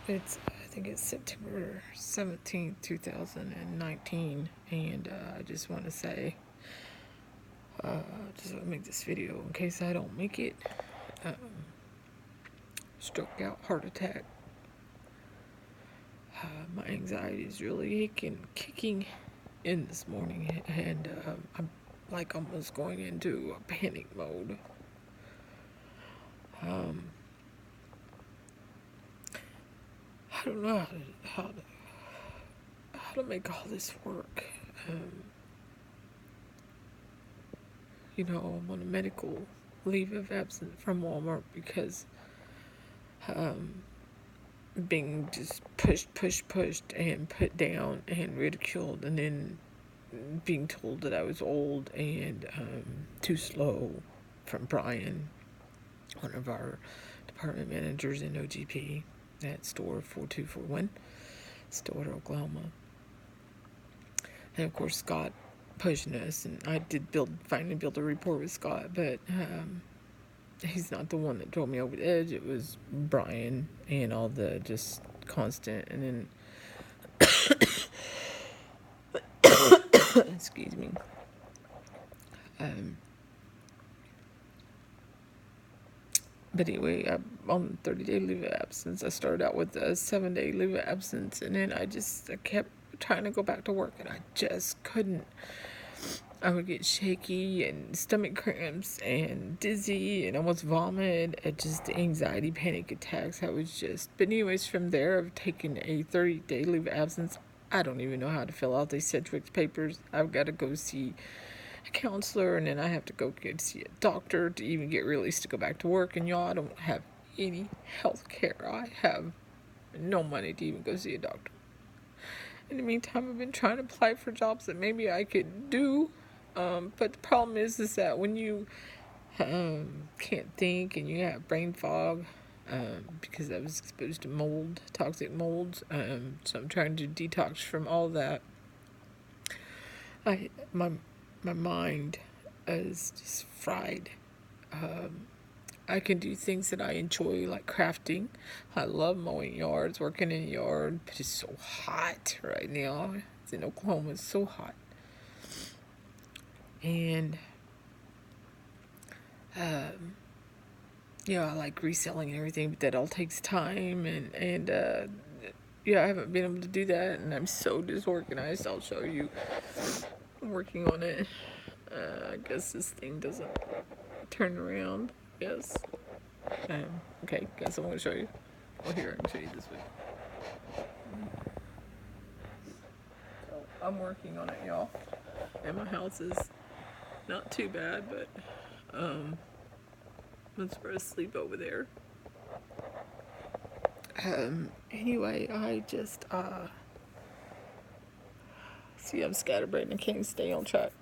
I think it's September 17th, 2019, and I just want to say, just want to make this video in case I don't make it. Um, Stroke out, heart attack. My anxiety is really kicking in this morning, and I'm like almost going into a panic mode. Um, I don't know how to make all this work. Um, I'm on a medical leave of absence from Walmart because being just pushed, and put down and ridiculed, and then being told that I was old and too slow from Brian, one of our department managers in OGP at store 4241, Stillwater, Oklahoma. And of course, Scott pushing us, and I did finally build a report with Scott, but he's not the one that drove me over the edge. It was Brian and all the just constant, and then excuse me. But anyway, I'm on 30-day leave of absence. I started out with a 7-day leave of absence, and then I kept trying to go back to work, and I just couldn't. I would get shaky and stomach cramps and dizzy and almost vomit. Just anxiety, panic attacks. But anyways, from there, I've taken a 30-day leave of absence. I don't even know how to fill out these Sedgwick's papers. I've got to go see a counselor, and then I have to go see a doctor to even get released to go back to work. And y'all, I don't have any health care. I have no money to even go see a doctor. In the meantime, I've been trying to apply for jobs that maybe I could do. But the problem is that when you can't think and you have brain fog, because I was exposed to toxic molds, so I'm trying to detox from all that. My mind is just fried. I can do things that I enjoy, like crafting. I love mowing yards, working in the yard, but it's so hot right now. It's in Oklahoma. It's so hot. And, I like reselling and everything, but that all takes time. And I haven't been able to do that, and I'm so disorganized. I'll show you. I'm working on it. I guess this thing doesn't turn around. Yes. Okay, guess I'm going to show you. Well, here, I can show you this way. So, I'm working on it, y'all. And my house is not too bad, but let's for a sleep over there. Anyway, I just see I'm scatterbrained and can't stay on track.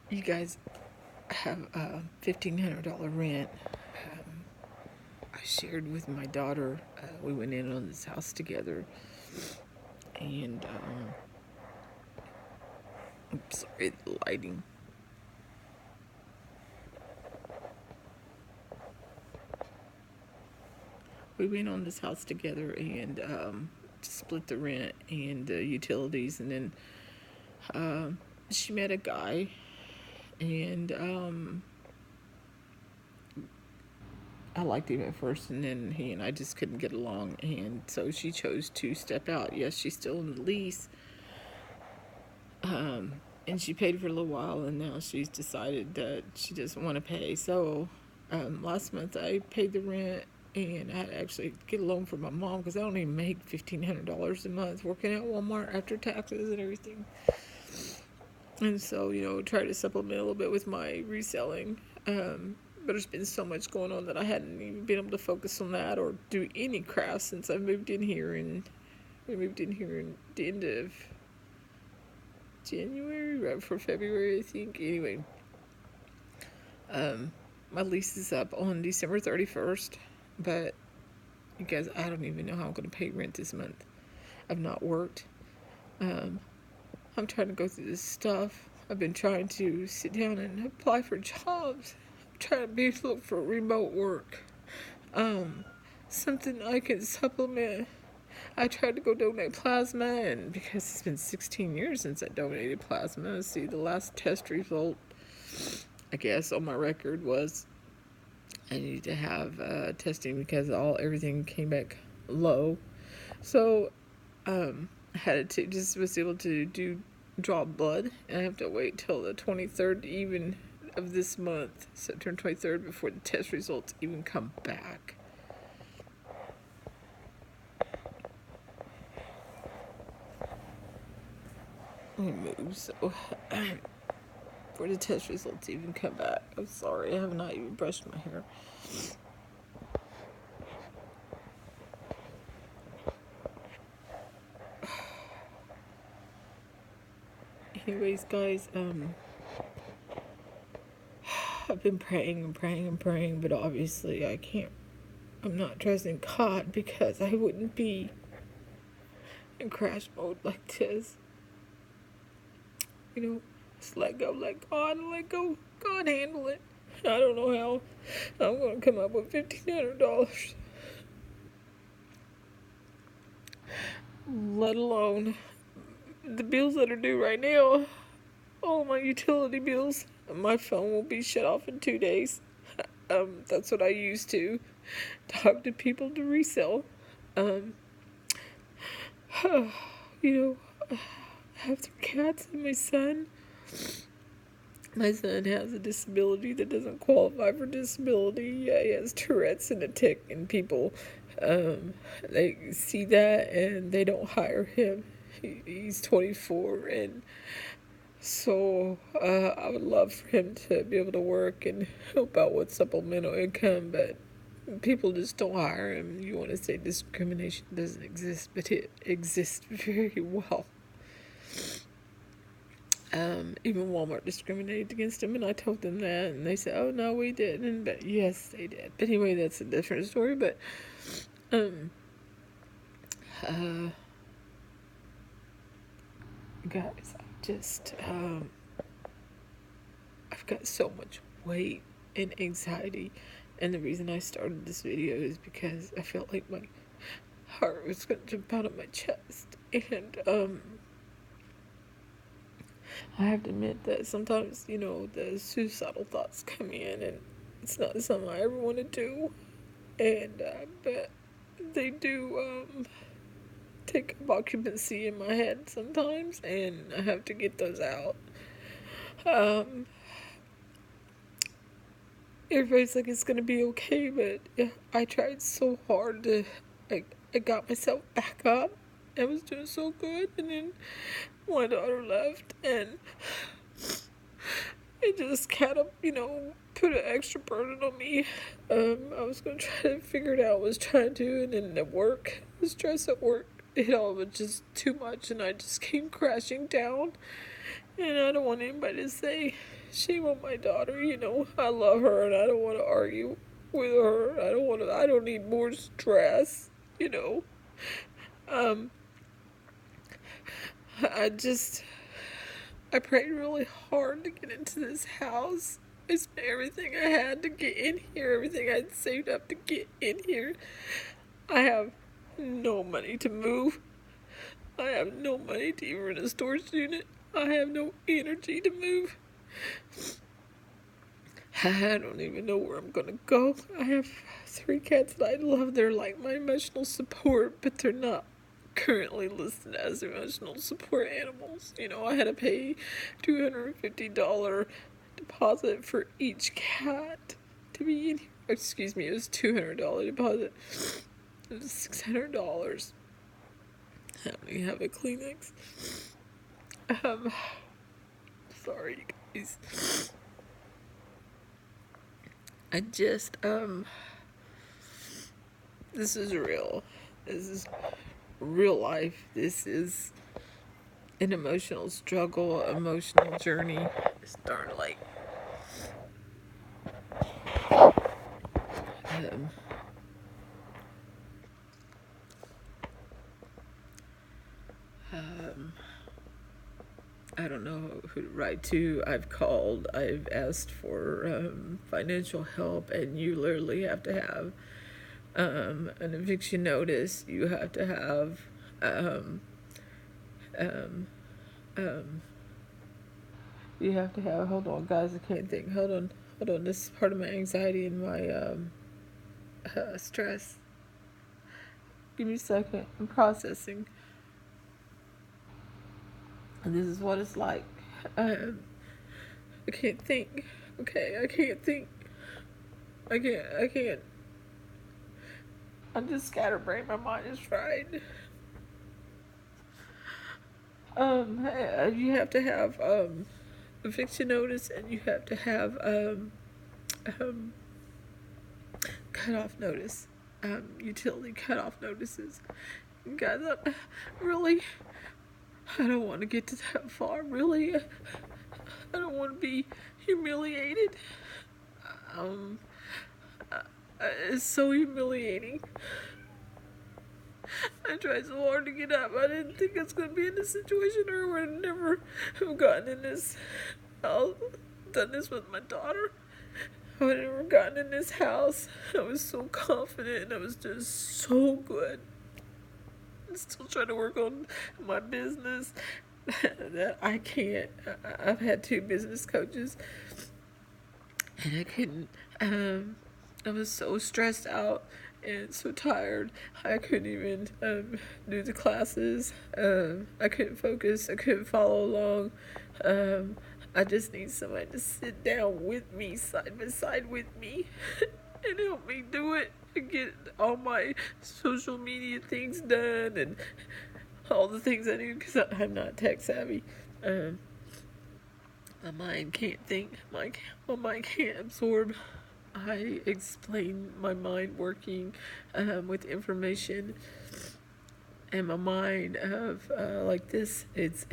You guys have a $1,500 rent. I shared with my daughter. We went in on this house together, and I'm sorry, the lighting. We went on this house together and split the rent and the utilities, and then she met a guy, and I liked him at first, and then he and I just couldn't get along, and so she chose to step out. Yes, she's still in the lease, and she paid for a little while, and now she's decided that she doesn't want to pay. So last month I paid the rent, and I had to actually get a loan from my mom because I don't even make $1,500 a month working at Walmart after taxes and everything. And so, try to supplement a little bit with my reselling. But there's been so much going on that I hadn't even been able to focus on that or do any crafts since I moved in here. And we moved in here in the end of January, right before February, I think. Anyway, my lease is up on December 31st. But, you guys, I don't even know how I'm going to pay rent this month. I've not worked. I'm trying to go through this stuff. I've been trying to sit down and apply for jobs. trying to be look for remote work. Something I can supplement. I tried to go donate plasma, and because it's been 16 years since I donated plasma, see, the last test result, I guess, on my record was I needed to have testing because everything came back low. So, I had to just was able to draw blood, and I have to wait till the 23rd even of this month, September 23rd, before the test results even come back. Let me move so for the test results even come back. I'm sorry, I have not even brushed my hair. Anyways, guys, I've been praying and praying and praying, but obviously I'm not trusting God because I wouldn't be in crash mode like this. Just let go, let God, let go. God handle it. I don't know how I'm going to come up with $1,500. Let alone the bills that are due right now. All my utility bills. My phone will be shut off in 2 days. That's what I used to talk to people to resell. I have 3 cats and my son. My son has a disability that doesn't qualify for disability. He has Tourette's and a tic, and people, they see that and they don't hire him. He's 24, and so I would love for him to be able to work and help out with supplemental income, but people just don't hire him. You want to say discrimination doesn't exist, but it exists very well. Even Walmart discriminated against him, and I told them that, and they said, "Oh no, we didn't." But yes, they did. But anyway, that's a different story. But guys, I've got so much weight and anxiety, and the reason I started this video is because I felt like my heart was gonna jump out of my chest, and I have to admit that sometimes, the suicidal thoughts come in, and it's not something I ever want to do, and but they do take up occupancy in my head sometimes, and I have to get those out. Everybody's like, it's gonna be okay, but yeah, I tried so hard to, I got myself back up. I was doing so good, and then my daughter left, and it just kind of, put an extra burden on me. I was going to try to figure it out. I was trying to, and then at work, the stress at work, it all was just too much, and I just came crashing down. And I don't want anybody to say shame on my daughter. I love her, and I don't want to argue with her. I don't need more stress. I prayed really hard to get into this house. I spent everything I had to get in here, everything I'd saved up to get in here. I have no money to move. I have no money to even rent a storage unit. I have no energy to move. I don't even know where I'm gonna go. I have 3 cats that I love. They're like my emotional support, but they're not currently listed as emotional support animals. I had to pay $250 deposit for each cat to be in here. Excuse me, it was $200 deposit. It was $600. I don't even have a Kleenex. Sorry, you guys. This is real. This is real life. This is an emotional struggle, emotional journey. It's darn like I don't know who to right to. I've called, I've asked for financial help, and you literally have to have an eviction notice. You have to have um, um, you have to have, hold on guys, I can't think, hold on, this is part of my anxiety and my stress. Give me a second, I'm processing. And this is what it's like. um, I can't think. Okay, I can't think. I can't. I'm just scatterbrained. My mind is fried. You have to have eviction notice, and you have to have um, cutoff notice, utility cutoff notices. And guys, really, I don't want to get to that far. Really, I don't want to be humiliated. Um, it's so humiliating. I tried so hard to get up. I didn't think I was going to be in this situation, or I would never have gotten in this. I've done this with my daughter. I would never gotten in this house. I was so confident, and I was just so good. I'm still trying to work on my business that I can't. I've had 2 business coaches, and I couldn't. I was so stressed out and so tired. I couldn't even do the classes. I couldn't focus. I couldn't follow along. I just need somebody to sit down with me, side by side with me, and help me do it and get all my social media things done and all the things I need, because I'm not tech savvy. My mind can't think. My mind can't absorb. I explain my mind working with information, and my mind of like this. It's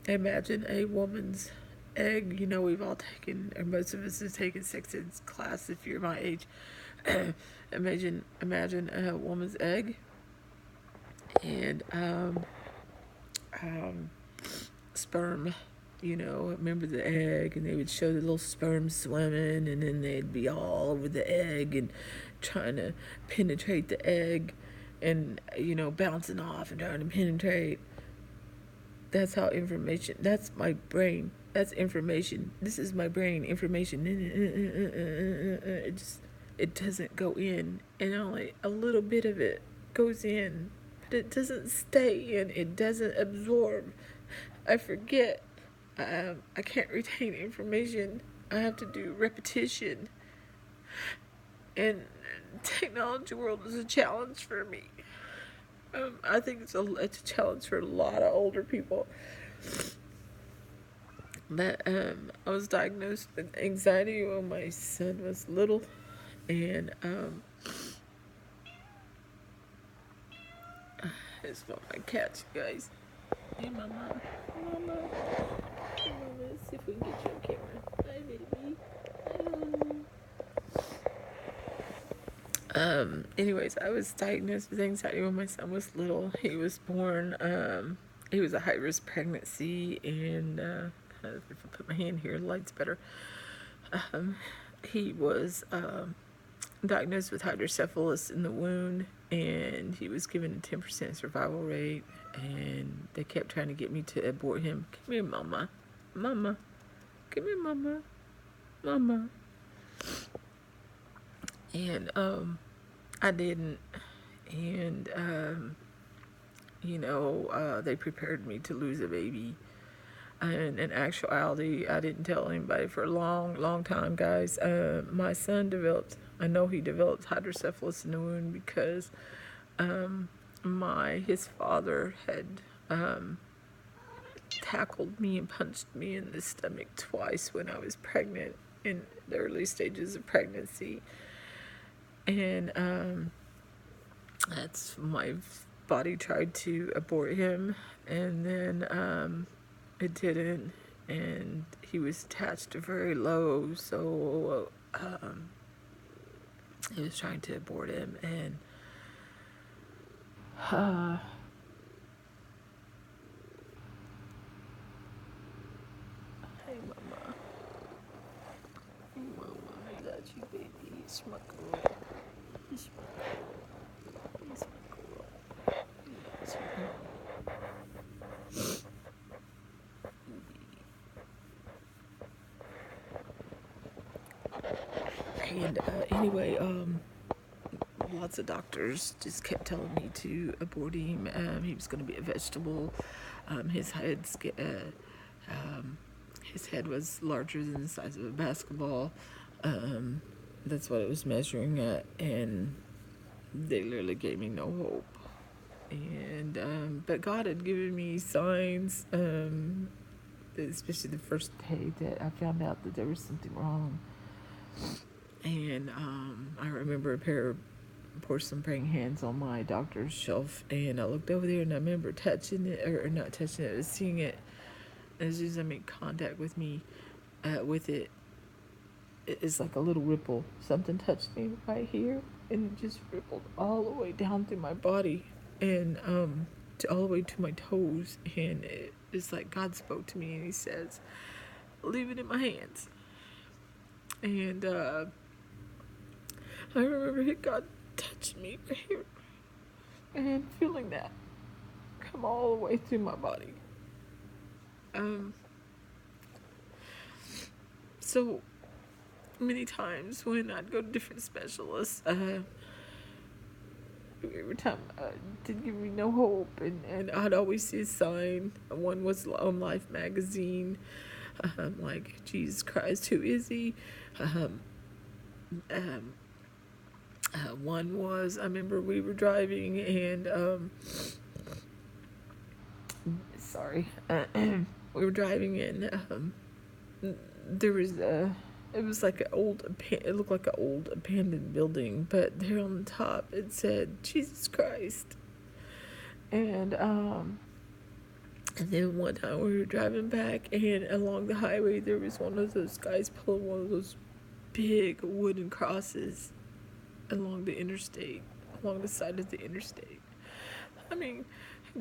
imagine a woman's egg. You know, we've all taken, or most of us have taken sex ed class if you're my age. imagine a woman's egg, and sperm. You know, remember the egg, and they would show the little sperm swimming, and then they'd be all over the egg and trying to penetrate the egg, and you know, bouncing off and trying to penetrate. That's how information. That's my brain. That's information. This is my brain. Information. It doesn't go in, and only a little bit of it goes in, but it doesn't stay in. It doesn't absorb. I forget. I can't retain information. I have to do repetition. And technology world is a challenge for me. I think it's a challenge for a lot of older people. But I was diagnosed with anxiety when my son was little, and it's about my cats, you guys. Hey, mama. Let's see if we can get you on camera. Hi, baby. Hello. Anyways, I was diagnosed with anxiety when my son was little. He was born, he was a high-risk pregnancy, and if I put my hand here, the light's better. He was diagnosed with hydrocephalus in the womb, and he was given a 10% survival rate, and they kept trying to get me to abort him. Come here, mama. Mama. Come here, mama. Mama. And I didn't. And you know, they prepared me to lose a baby. And in actuality, I didn't tell anybody for a long time, guys. My son developed, I know he developed hydrocephalus in the womb because his father had tackled me and punched me in the stomach twice when I was pregnant, in the early stages of pregnancy. And that's, my body tried to abort him, and then it didn't, and he was attached very low, so he was trying to abort him, and got you, baby. He's my girl. He's my girl. He's my girl. He's my girl. And anyway, lots of doctors just kept telling me to abort him. He was going to be a vegetable. His his head was larger than the size of a basketball. That's what it was measuring at, and they literally gave me no hope. And but God had given me signs, especially the first day that I found out that there was something wrong. And I remember a pair of porcelain praying hands on my doctor's shelf, and I looked over there and I remember touching it, or not touching it, seeing it. As soon as I made contact with it, it's like a little ripple. Something touched me right here, and it just rippled all the way down through my body, and all the way to my toes. And it's like God spoke to me, and He says, "Leave it in my hands." And I remember God touching me right here, and feeling that come all the way through my body. So many times when I'd go to different specialists, every time did give me no hope, and I'd always see a sign. One was on Life magazine, like, Jesus Christ, who is he? One was, I remember we were driving, and we were driving, and there was it was like it looked like an old abandoned building, but there on the top it said Jesus Christ. And then one time we were driving back, and along the highway there was one of those guys pulling one of those big wooden crosses along the side of the interstate. I mean,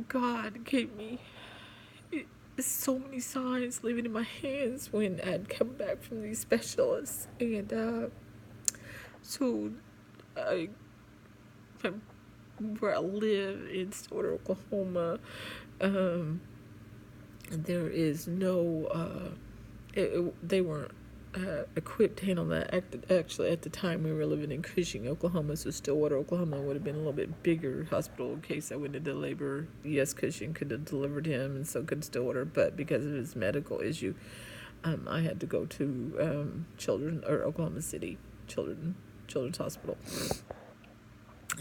God gave me so many signs, leaving in my hands when I'd come back from these specialists. And so where I live in Stillwater, Oklahoma, there is no they weren't equipped to handle that. Actually, at the time we were living in Cushing, Oklahoma, so Stillwater, Oklahoma would have been a little bit bigger hospital in case I went into labor. Yes, Cushing could have delivered him, and so could Stillwater, but because of his medical issue, I had to go to Oklahoma City Children's Hospital.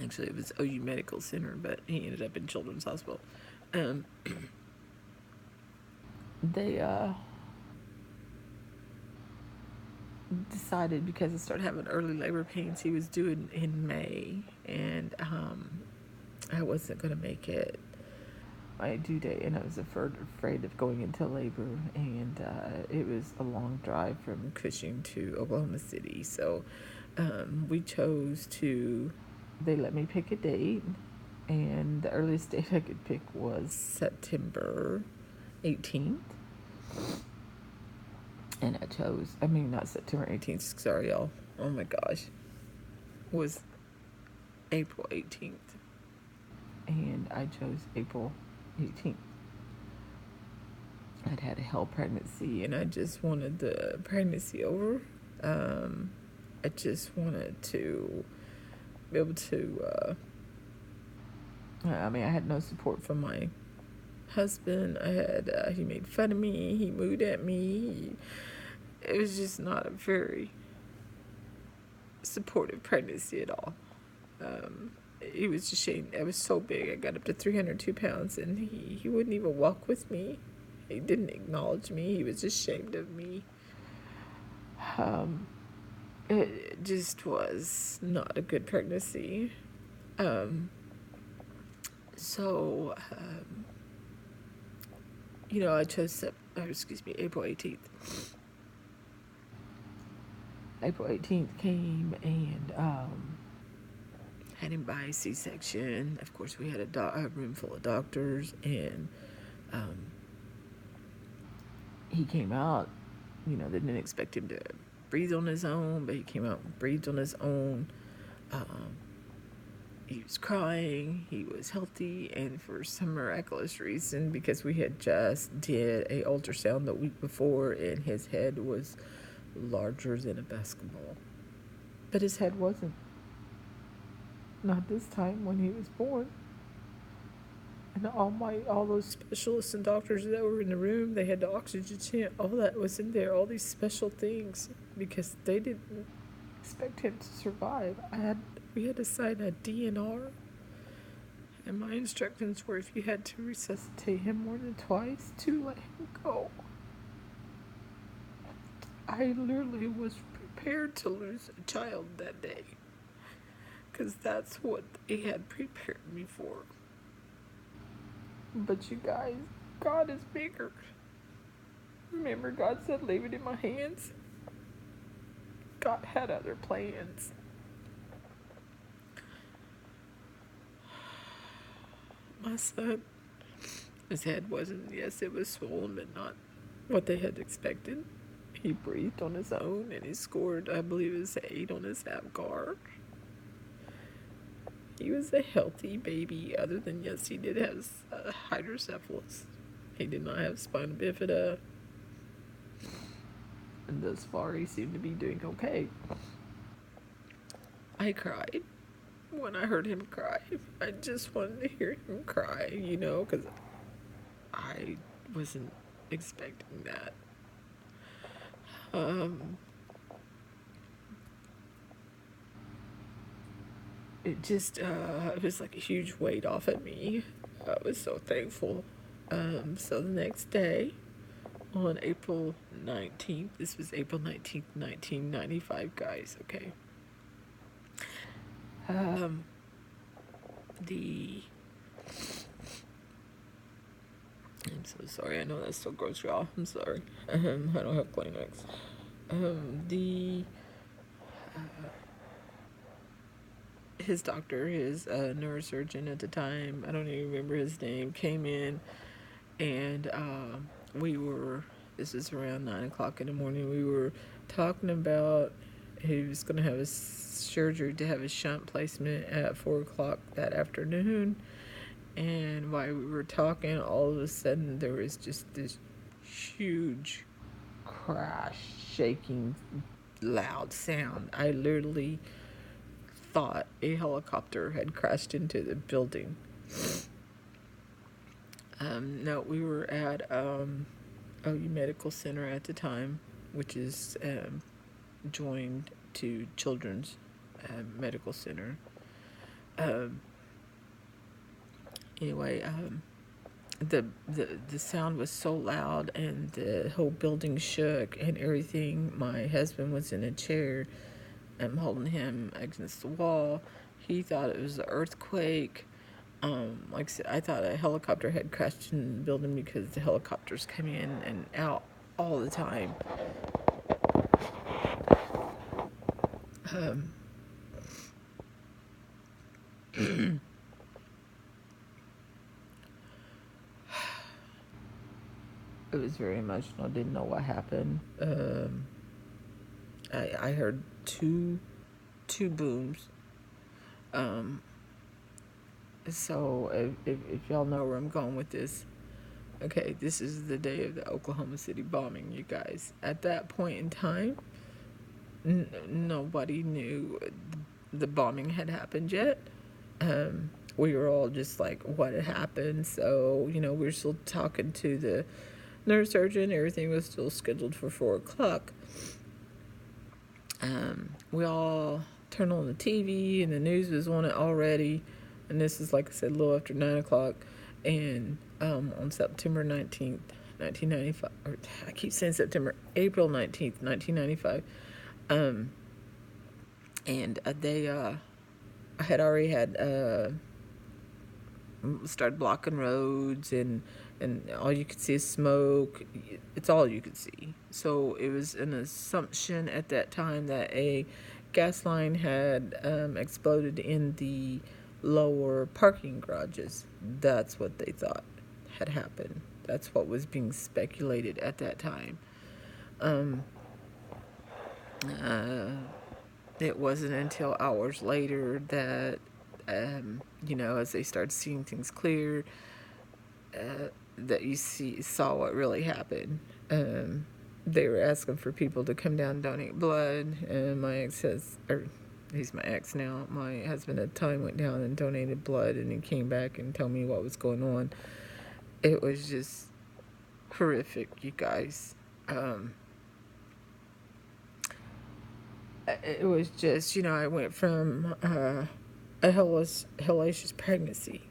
Actually, it was OU Medical Center, but he ended up in Children's Hospital. They decided, because I started having early labor pains, he was due in May, and I wasn't going to make it my due date, and I was afraid of going into labor, and it was a long drive from Cushing to Oklahoma City, so they let me pick a date, and the earliest date I could pick was September 18th. And I chose, not September 18th, sorry y'all, oh my gosh, was April 18th. And I chose April 18th. I'd had a hell pregnancy, and I just wanted the pregnancy over. I just wanted to be able to, I had no support from my husband. He made fun of me, he mooed at me, it was just not a very supportive pregnancy at all. He was ashamed. I was so big, I got up to 302 pounds, and he wouldn't even walk with me. He didn't acknowledge me, he was ashamed of me. It just was not a good pregnancy. I chose April 18th. April 18th came, and had him by C-section. Of course, we had a room full of doctors, and he came out. They didn't expect him to breathe on his own, but he came out and breathed on his own. He was crying, he was healthy, and for some miraculous reason, because we had just did a ultrasound the week before, and his head was larger than a basketball. But his head wasn't. Not this time when he was born. And all those specialists and doctors that were in the room, they had the oxygen tent, all that was in there, all these special things, because they didn't expect him to survive. We had to sign a DNR, and my instructions were if you had to resuscitate him more than twice, to let him go. I literally was prepared to lose a child that day, because that's what they had prepared me for. But you guys, God is bigger. Remember, God said, leave it in my hands. God had other plans. My son, his head wasn't, yes, it was swollen, but not what they had expected. He breathed on his own, and he scored, I believe it was 8 on his APGAR. He was a healthy baby, other than, yes, he did have hydrocephalus. He did not have spina bifida. And thus far, he seemed to be doing okay. I cried when I heard him cry. I just wanted to hear him cry, because I wasn't expecting that. It just, it was like a huge weight off of me. I was so thankful. So the next day, on April 19th, this was April 19th, 1995, guys, okay? I'm so sorry, I know that still gross you off, I'm sorry. I don't have Kleenex. His doctor, his neurosurgeon at the time, I don't even remember his name, came in, and this was around 9 o'clock in the morning, we were talking about he was going to have a surgery to have a shunt placement at 4 o'clock that afternoon. And while we were talking, all of a sudden there was just this huge crash, shaking, loud sound. I literally thought a helicopter had crashed into the building. No, we were at OU Medical Center at the time, which is joined to Children's Medical Center. Anyway, the sound was so loud, and the whole building shook and everything. My husband was in a chair. I'm holding him against the wall. He thought it was an earthquake. Like I said, I thought a helicopter had crashed in the building, because the helicopters come in and out all the time. It was very emotional. Didn't know what happened. I heard two booms. So if y'all know where I'm going with this, okay, this is the day of the Oklahoma City bombing, you guys. At that point in time, nobody knew the bombing had happened yet. We were all just like, what had happened? So, we were still talking to the neurosurgeon. Everything was still scheduled for 4 o'clock. We all turned on the TV, and the news was on it already. And this is, like I said, a little after 9 o'clock. And on September 19th, 1995, or I keep saying September, April 19th, 1995, and I had already started blocking roads, and all you could see is smoke. It's all you could see. So it was an assumption at that time that a gas line had exploded in the lower parking garages. That's what they thought had happened. That's what was being speculated at that time. Uh, it wasn't until hours later that, as they started seeing things clear, that saw what really happened. They were asking for people to come down and donate blood, and he's my ex now. My husband at the time went down and donated blood, and he came back and told me what was going on. It was just horrific, you guys. It was just, I went from a hellacious pregnancy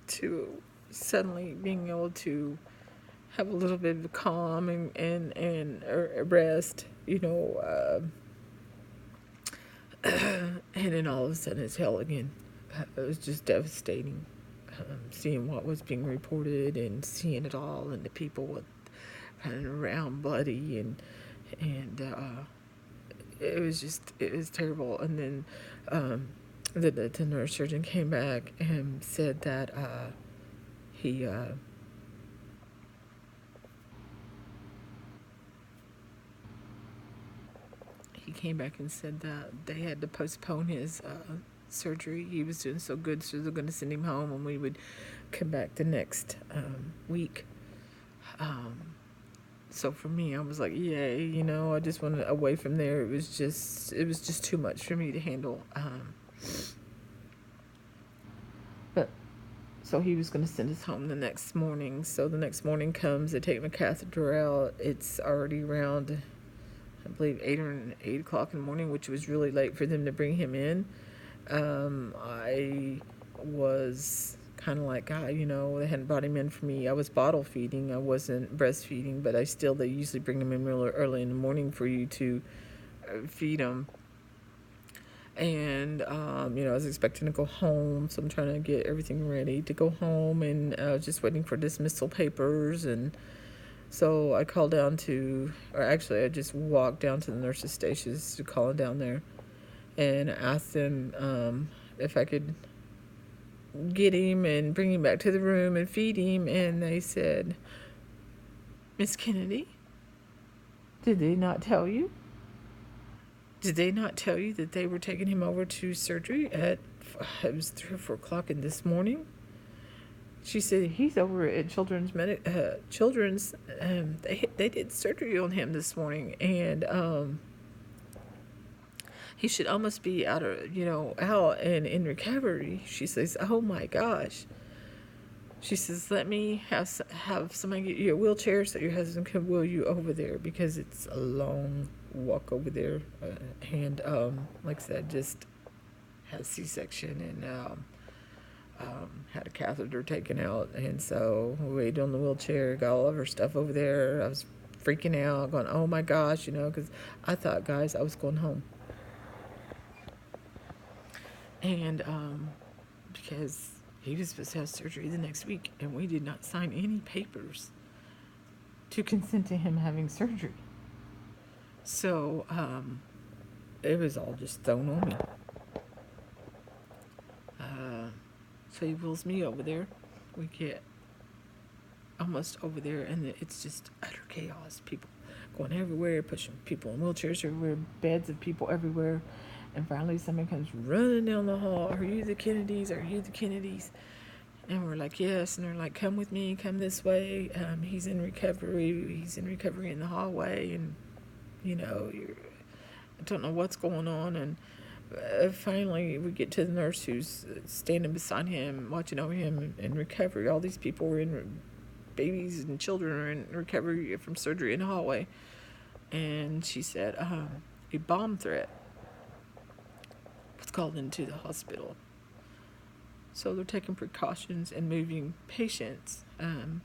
to suddenly being able to have a little bit of calm and rest, and then all of a sudden it's hell again. It was just devastating, seeing what was being reported and seeing it all, and the people running around bloody, and it was terrible. And then the nurse surgeon came back and said that he came back and said that they had to postpone his surgery. He was doing so good, so they're going to send him home, and we would come back the next week. So for me, I was like, yay, I just wanted away from there. It was just too much for me to handle. But so he was going to send us home the next morning. So the next morning comes, they take my catheter out. It's already around, I believe, 8 o'clock in the morning, which was really late for them to bring him in. I was kind of like, God, they hadn't brought him in for me. I was bottle feeding. I wasn't breastfeeding, but they usually bring him in real early in the morning for you to feed him. And, I was expecting to go home, so I'm trying to get everything ready to go home, and I was just waiting for dismissal papers. And so I called down I just walked down to the nurse's stations to call down there and asked them if I could get him and bring him back to the room and feed him. And they said, Miss Kennedy, did they not tell you? Did they not tell you that they were taking him over to surgery it was 3 or 4 o'clock in this morning? She said, he's over at Children's. They did surgery on him this morning, and he should almost be out and in recovery. She says, oh my gosh. She says, let me have somebody get you a wheelchair so your husband can wheel you over there, because it's a long walk over there. And like I said, just had a C-section and had a catheter taken out. And so we waited on the wheelchair, got all of her stuff over there. I was freaking out, going, oh my gosh, because I thought, guys, I was going home. And because he was supposed to have surgery the next week, and we did not sign any papers to consent to him having surgery. So it was all just thrown on me. So he wheels me over there. We get almost over there, and it's just utter chaos. People going everywhere, pushing people in wheelchairs everywhere, beds of people everywhere. And finally somebody comes running down the hall. Are you the Kennedys? Are you the Kennedys? And we're like, yes. And they're like, come with me, come this way. He's in recovery. He's in recovery in the hallway. And, I don't know what's going on. And finally we get to the nurse who's standing beside him, watching over him in recovery. All these people were babies and children are in recovery from surgery in the hallway. And she said, a bomb threat was called into the hospital. So they're taking precautions and moving patients. Of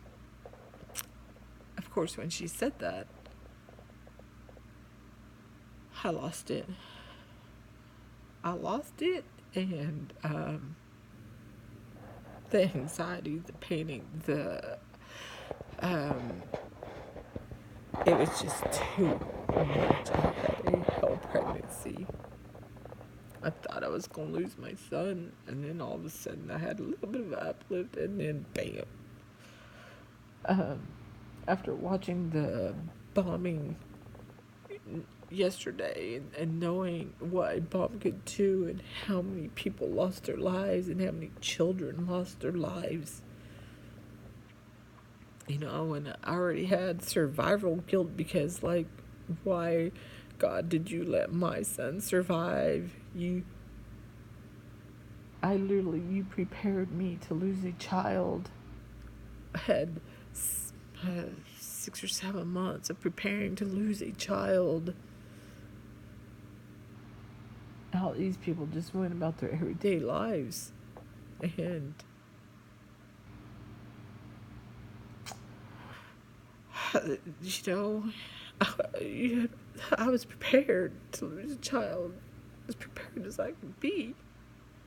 course, when she said that, I lost it. And the anxiety, the panic, it was just too much. I had a hell pregnancy. I thought I was going to lose my son, and then all of a sudden I had a little bit of an uplift, and then bam. After watching the bombing yesterday, and knowing what a bomb could do and how many people lost their lives and how many children lost their lives. And I already had survival guilt because, like, why, God, did you let my son survive? You prepared me to lose a child. I had 6 or 7 months of preparing to lose a child. How these people just went about their everyday lives. And I was prepared to lose a child, as prepared as I could be.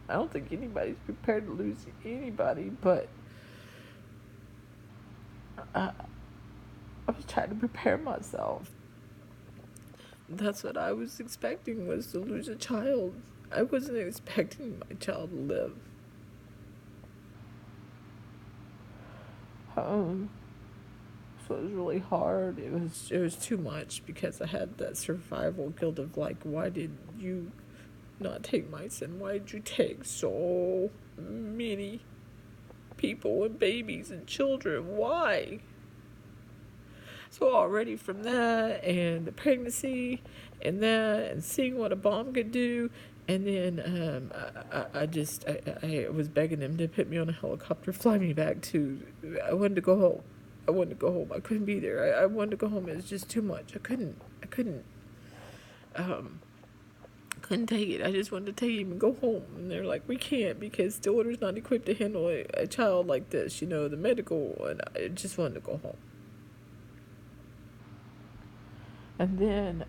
I don't think anybody's prepared to lose anybody, but I was trying to prepare myself. That's what I was expecting, was to lose a child. I wasn't expecting my child to live. So it was really hard. It was too much, because I had that survival guilt of, like, why did you not take my son? Why did you take so many people and babies and children? Why? So already from that, and the pregnancy, and that, and seeing what a bomb could do, and then I was begging him to put me on a helicopter, fly me back to. I wanted to go home. I couldn't be there. I wanted to go home. It was just too much. I couldn't take it. I just wanted to take him and go home. And they're like, we can't, because the order's not equipped to handle a child like this, the medical. And I just wanted to go home. And then,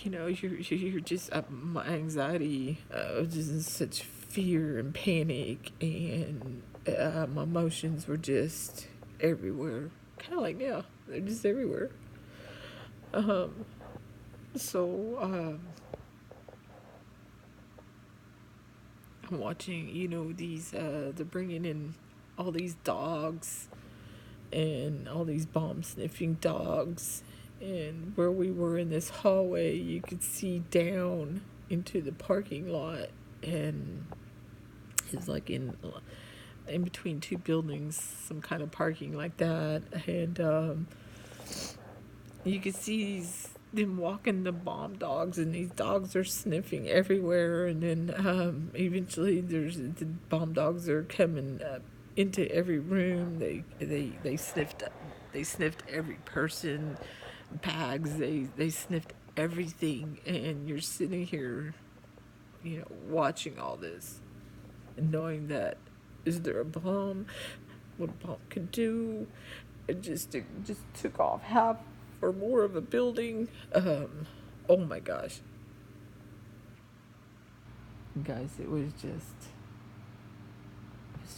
you're just, my anxiety, was just in such fear and panic, and my emotions were just everywhere. Kind of like now, they're just everywhere. So, I'm watching, these, they're bringing in all these dogs, and all these bomb sniffing dogs. And where we were in this hallway, you could see down into the parking lot, and it's like in between two buildings, some kind of parking like that. And you could see them walking the bomb dogs, and these dogs are sniffing everywhere. And then eventually the bomb dogs are coming up into every room. They sniffed every person, bags. They sniffed everything. And you're sitting here, watching all this, and knowing that, is there a bomb? What a bomb could do? It just took off half or more of a building. Oh my gosh, guys, it was too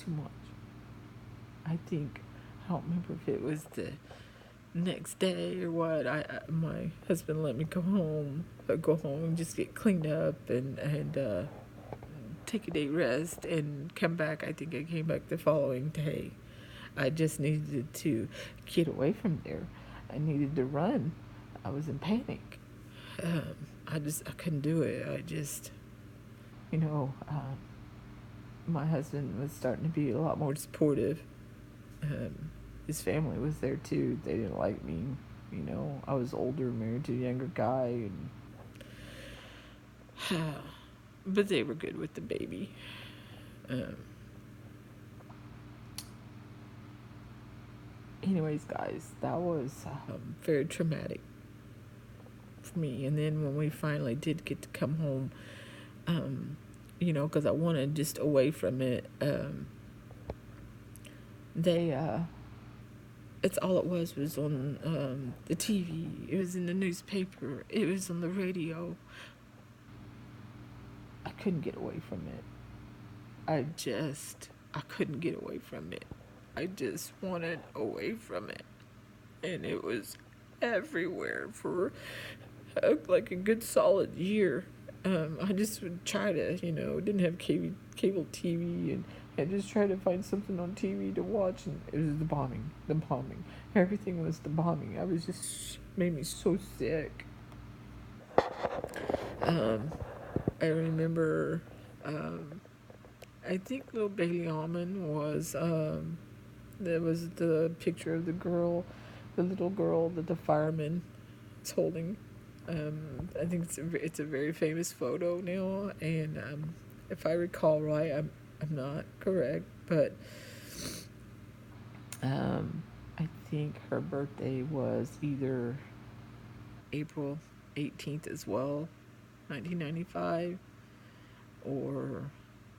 much. I think, I don't remember if it was the next day or what. My husband let me go home, and just get cleaned up, and take a day rest, and come back. I think I came back the following day. I just needed to get away from there. I needed to run. I was in panic. I couldn't do it. My husband was starting to be a lot more supportive. His family was there too. They didn't like me. I was older, married to a younger guy, and but they were good with the baby. Anyways, guys, that was very traumatic for me. And then when we finally did get to come home, because I wanted just away from it, it's all it was on the TV. It was in the newspaper. It was on the radio. I couldn't get away from it. I couldn't get away from it. I just wanted away from it. And it was everywhere for like a good solid year. I just would try to, didn't have cable TV, and just try to find something on TV to watch, and it was the bombing. Everything was the bombing. I was just made me so sick. Um, I remember, I think little Bailey Almond was, there was the picture of the little girl that the fireman is holding. I think it's a very famous photo now, and if I recall right, I'm not correct, but I think her birthday was either April 18th as well, 1995, or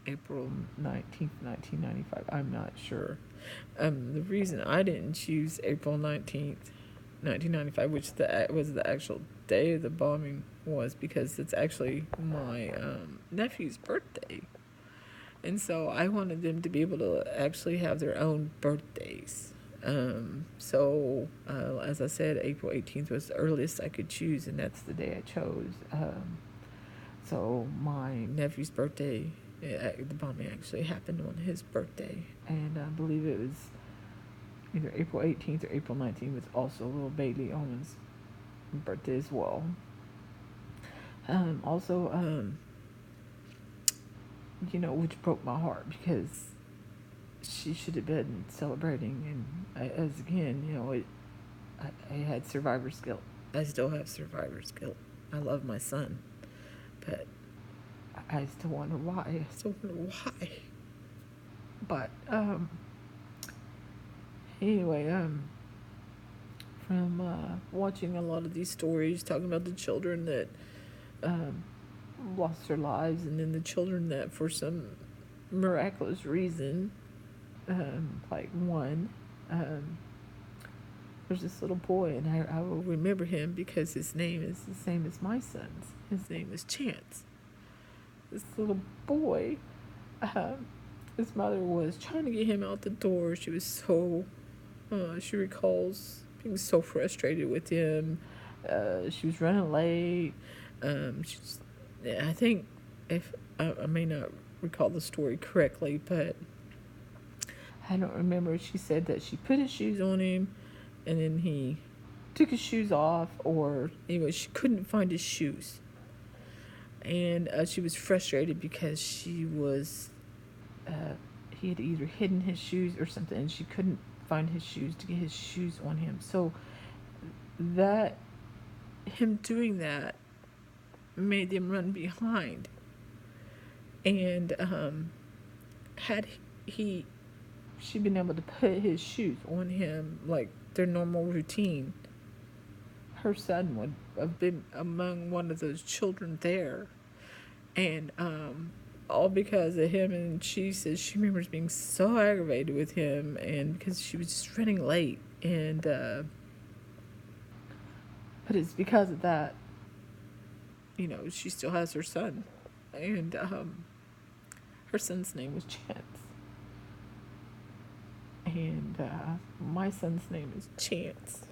April 19th, 1995. I'm not sure. The reason I didn't choose April 19th, 1995, which was the actual day of the bombing, was because it's actually my nephew's birthday. And so I wanted them to be able to actually have their own birthdays. As I said, April 18th was the earliest I could choose, and that's the day I chose. So my nephew's birthday, the bombing actually happened on his birthday, and I believe it was either April 18th or April 19th was also little Bailey Almond's birthday as well. Which broke my heart because she should have been celebrating, and I had survivor's guilt. I still have survivor's guilt. I love my son, but I still wonder why. But anyway, from watching a lot of these stories talking about the children that lost their lives, and then the children that for some miraculous reason, like one, there's this little boy, and I will remember him because his name is the same as my son's. His name is Chance. This little boy, his mother was trying to get him out the door. She was she recalls being so frustrated with him. She was running late. I think, if I may not recall the story correctly, but I don't remember. She said that she put his shoes on him, and then he took his shoes off, or anyway, she couldn't find his shoes. And she was frustrated because he had either hidden his shoes or something, and she couldn't find his shoes to get his shoes on him. So him doing that made them run behind. And had she'd been able to put his shoes on him like their normal routine, her son would have been among one of those children there. And all because of him. And she says she remembers being so aggravated with him, and because she was just running late, and but it's because of that, she still has her son, and her son's name was Chance, and my son's name is Chance,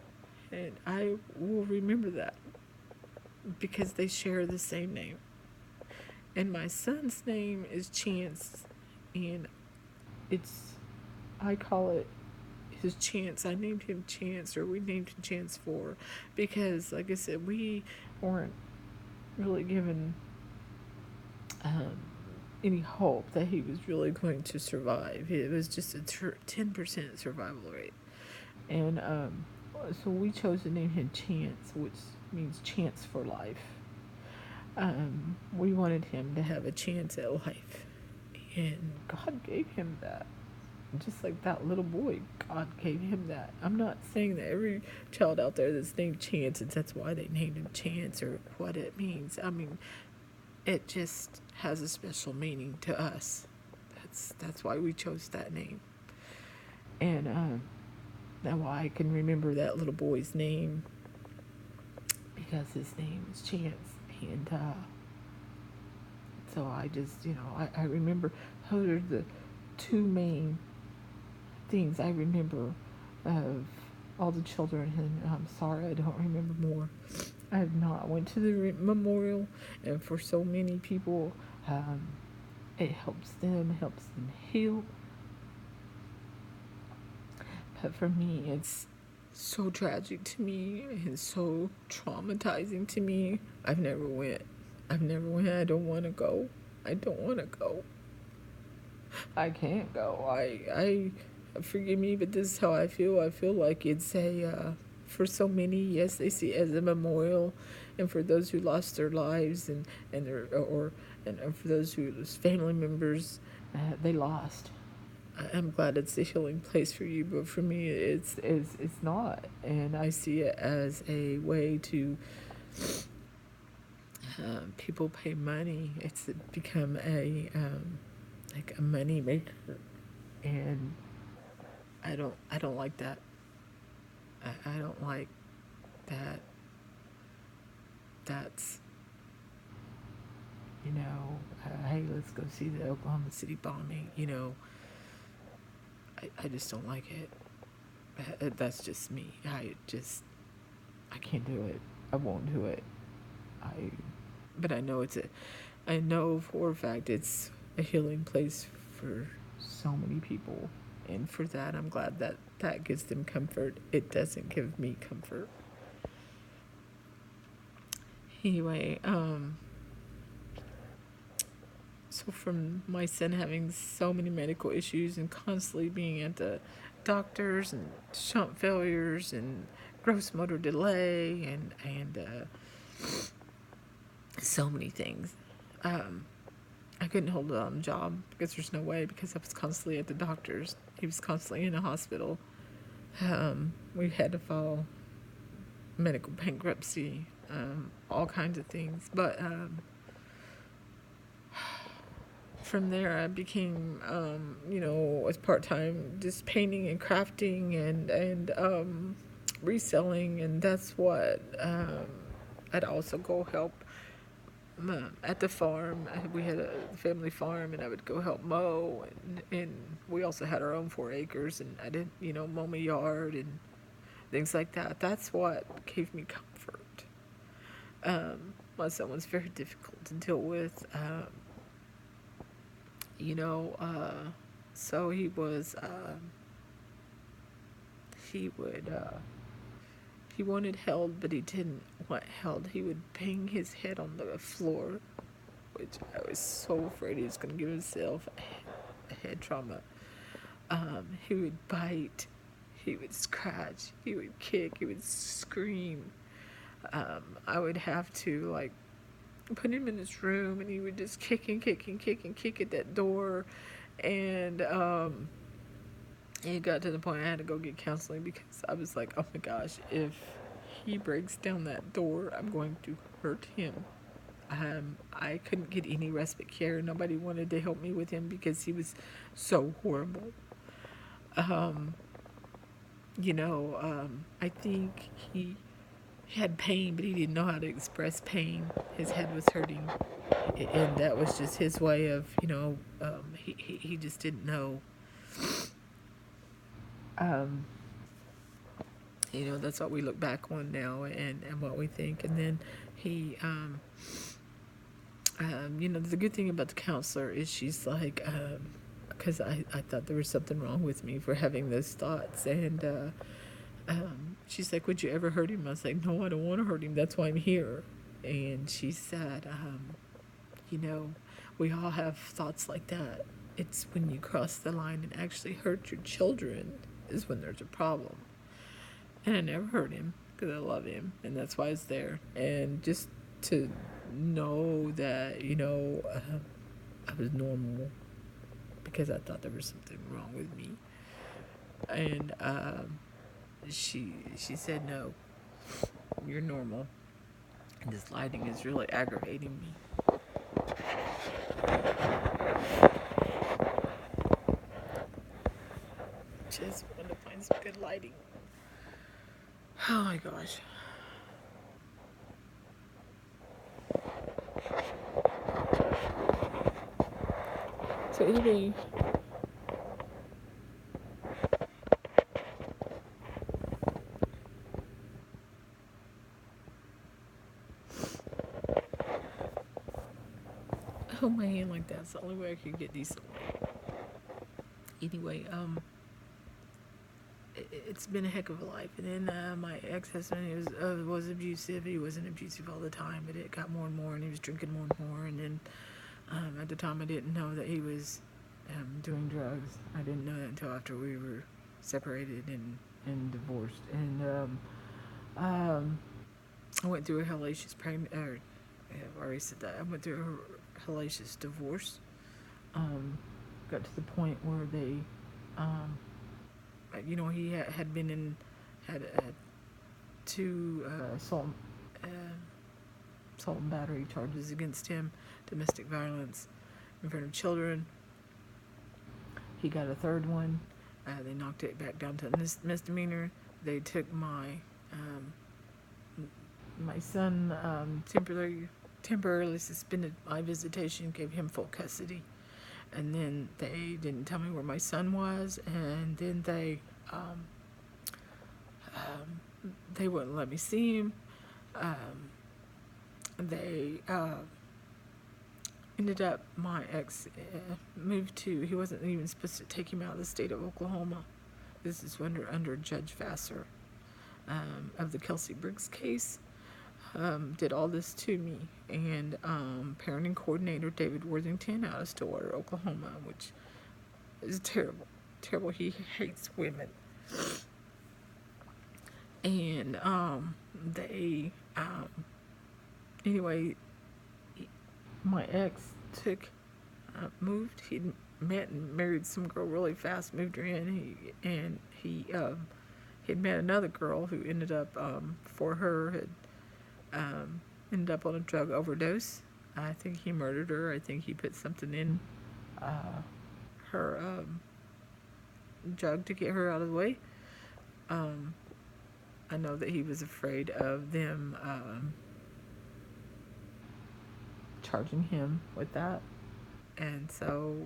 and I will remember that because they share the same name. And my son's name is Chance, and I call it his Chance. I named him Chance, or we named him Chance because, like I said, we weren't really given any hope that he was really going to survive. It was just a 10% survival rate. And so we chose to name him Chance, which means chance for life. We wanted him to have a chance at life, and God gave him that. Just like that little boy, God gave him that. I'm not saying that every child out there that's named Chance, that's why they named him Chance or what it means. I mean, it just has a special meaning to us. That's why we chose that name. And now I can remember that little boy's name because his name is Chance. And so I just, I remember those are the two main things I remember of all the children, and I'm sorry I don't remember more. I have not. I went to the memorial, and for so many people, it helps them heal. But for me, it's so tragic to me and so traumatizing to me. I've never went. I don't want to go. I don't want to go. I can't go. Forgive me, but this is how I feel. I feel like it's for so many, yes, they see it as a memorial, and for those who lost their lives and their and for those whose family members they lost. I'm glad it's a healing place for you, but for me, it's not, and I see it as a way to people pay money. It's become a like a money maker, and I don't like that. I don't like that. That's hey, let's go see the Oklahoma City bombing. I just don't like it. That's just me. I can't do it. I won't do it. But I know for a fact it's a healing place for so many people, and for that I'm glad that that gives them comfort. It doesn't give me comfort. Anyway, so from my son having so many medical issues and constantly being at the doctors and shunt failures and gross motor delay and so many things. I couldn't hold it on a job because there's no way, because I was constantly at the doctors. He was constantly in the hospital. We had to file medical bankruptcy, all kinds of things. But from there, I became, as part-time, just painting and crafting and reselling, and that's what I'd also go help at the farm. We had a family farm, and I would go help mow, and we also had our own 4 acres, and I did, mow my yard and things like that. That's what gave me comfort. My son was very difficult to deal with, so he was, he wanted held, but he didn't want held. He would bang his head on the floor, which I was so afraid he was going to give himself a head trauma. He would bite, he would scratch, he would kick, he would scream. I would have to put him in his room, and he would just kick and kick and kick and kick at that door, and it got to the point I had to go get counseling, because I was like, oh my gosh, if he breaks down that door, I'm going to hurt him. I couldn't get any respite care. Nobody wanted to help me with him because he was so horrible. I think he had pain, but he didn't know how to express pain. His head was hurting, and that was just his way of, he just didn't know. That's what we look back on now, and what we think. And then he, the good thing about the counselor is she's like, because I thought there was something wrong with me for having those thoughts, and she's like, would you ever hurt him? I was like, no, I don't want to hurt him. That's why I'm here. And she said, we all have thoughts like that. It's when you cross the line and actually hurt your children is when there's a problem. And I never hurt him because I love him, and that's why it's there. And just to know that, I was normal, because I thought there was something wrong with me. And she said, no, you're normal. And this lighting is really aggravating me. Just want to find some good lighting. Oh my gosh. So anyway, hold my hand like that. It's the only way I can get decent. Anyway, it's been a heck of a life. And then my ex-husband, he was abusive. He wasn't abusive all the time, but it got more and more, and he was drinking more and more. And then at the time, I didn't know that he was doing drugs. I didn't know that until after we were separated and divorced. And I went through a hellacious I already said that. I went through a hellacious divorce. Got to the point where they, he had been in, had two assault and battery charges against him, domestic violence in front of children. He got a third one. They knocked it back down to a misdemeanor. They took my son temporarily suspended my visitation, gave him full custody, and then they didn't tell me where my son was, and then they wouldn't let me see him. They ended up, my ex moved to, he wasn't even supposed to take him out of the state of Oklahoma. This is under Judge Vassar of the Kelsey Briggs case. Did all this to me, and parenting coordinator David Worthington out of Stillwater, Oklahoma, which is terrible. He hates women. And anyway, my ex moved. He met and married some girl really fast, moved her in. He had met another girl who ended up, ended up on a drug overdose. I think he murdered her. I think he put something in her drug to get her out of the way. I know that he was afraid of them charging him with that. And so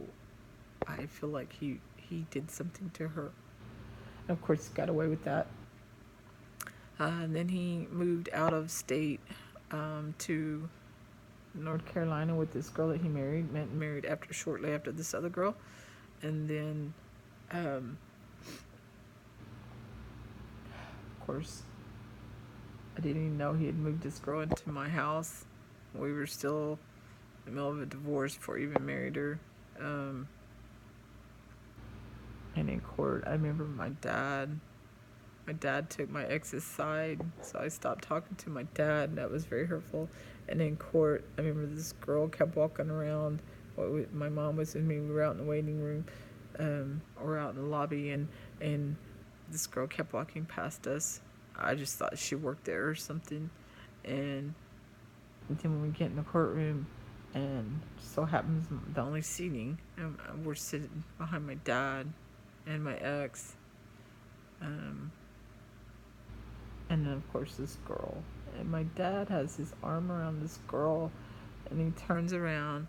I feel like he did something to her. And of course, got away with that. And then he moved out of state to North Carolina with this girl that he married shortly after this other girl. And then, of course, I didn't even know he had moved this girl into my house. We were still in the middle of a divorce before I even married her. And in court, I remember my dad took my ex's side, so I stopped talking to my dad, and that was very hurtful. And in court, I remember this girl kept walking around. My mom was with me. We were out in the waiting room, or out in the lobby, and this girl kept walking past us. I just thought she worked there or something. And then when we get in the courtroom, and so happens the only seating, we're sitting behind my dad and my ex. And then, of course, this girl. And my dad has his arm around this girl, and he turns around,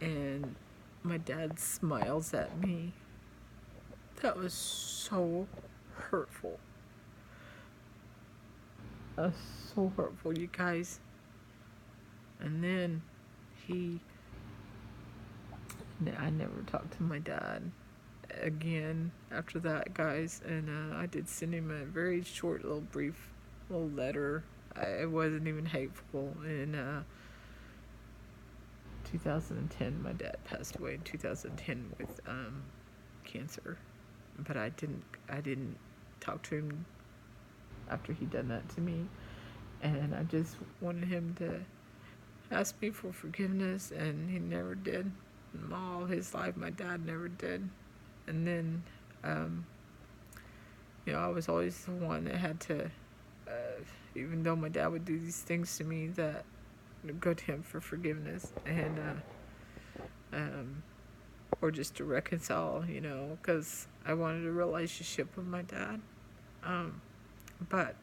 and my dad smiles at me. That was so hurtful. That was so hurtful, you guys. And then I never talked to my dad again after that, guys. And I did send him a very short brief letter. It wasn't even hateful. In 2010, my dad passed away in 2010 with cancer, but I didn't talk to him after he done that to me, and I just wanted him to ask me for forgiveness, and he never did. All his life, my dad never did. And then, I was always the one that had to, even though my dad would do these things to me, that go to him for forgiveness, and or just to reconcile, because I wanted a relationship with my dad. But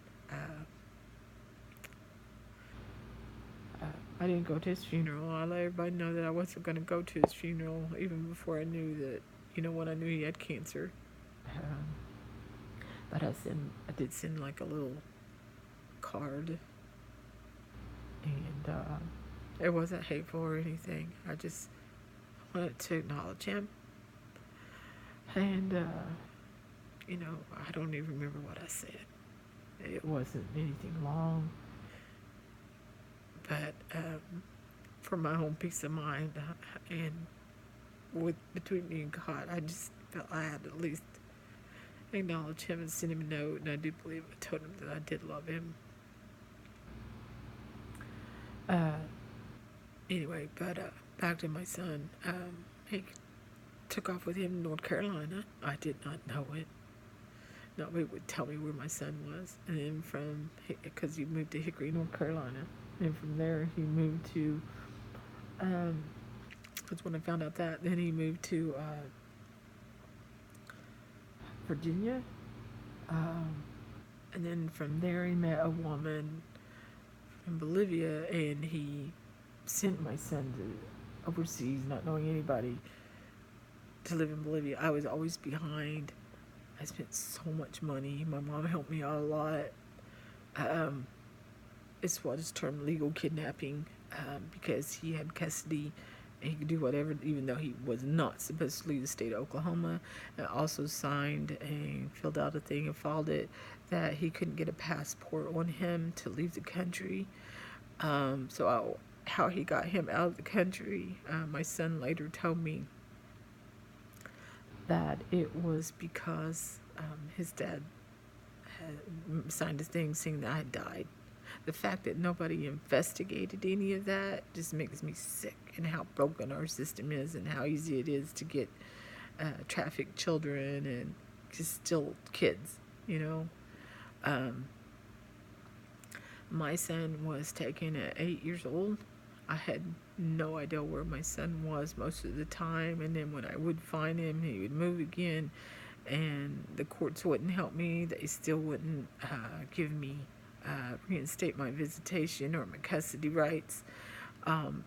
I didn't go to his funeral. I let everybody know that I wasn't going to go to his funeral, even before I knew that, when I knew he had cancer. But I did send like a little card, and it wasn't hateful or anything. I just wanted to acknowledge him, and I don't even remember what I said. It wasn't anything long, but for my own peace of mind, and between me and God, I just felt I had to at least acknowledge him and send him a note, and I do believe I told him that I did love him. Anyway, but back to my son. He took off with him in North Carolina. I did not know it. Nobody would tell me where my son was. And then because he moved to Hickory, North Carolina. And from there, he moved to, that's when I found out that. Then he moved to Virginia. And then from there, he met a woman from Bolivia, and he sent my son to overseas, not knowing anybody, to live in Bolivia. I was always behind. I spent so much money. My mom helped me out a lot. It's what is termed legal kidnapping, because he had custody and he could do whatever, even though he was not supposed to leave the state of Oklahoma. I also signed and filled out a thing and filed it that he couldn't get a passport on him to leave the country. How he got him out of the country, my son later told me that it was because his dad had signed a thing saying that I had died. The fact that nobody investigated any of that just makes me sick, and how broken our system is and how easy it is to get trafficked children and just still kids, My son was taken at 8 years old. I had no idea where my son was most of the time, and then when I would find him, he would move again, and the courts wouldn't help me. They still wouldn't give me reinstate my visitation or my custody rights.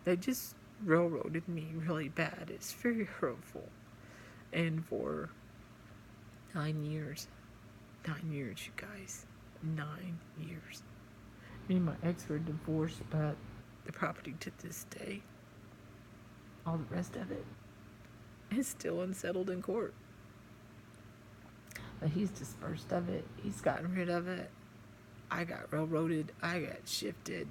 They just railroaded me really bad. It's very hurtful. And for 9 years, you guys, 9 years. Me and my ex were divorced, but the property to this day, all the rest of it, is still unsettled in court. But he's dispersed of it. He's gotten rid of it. I got railroaded. I got shafted.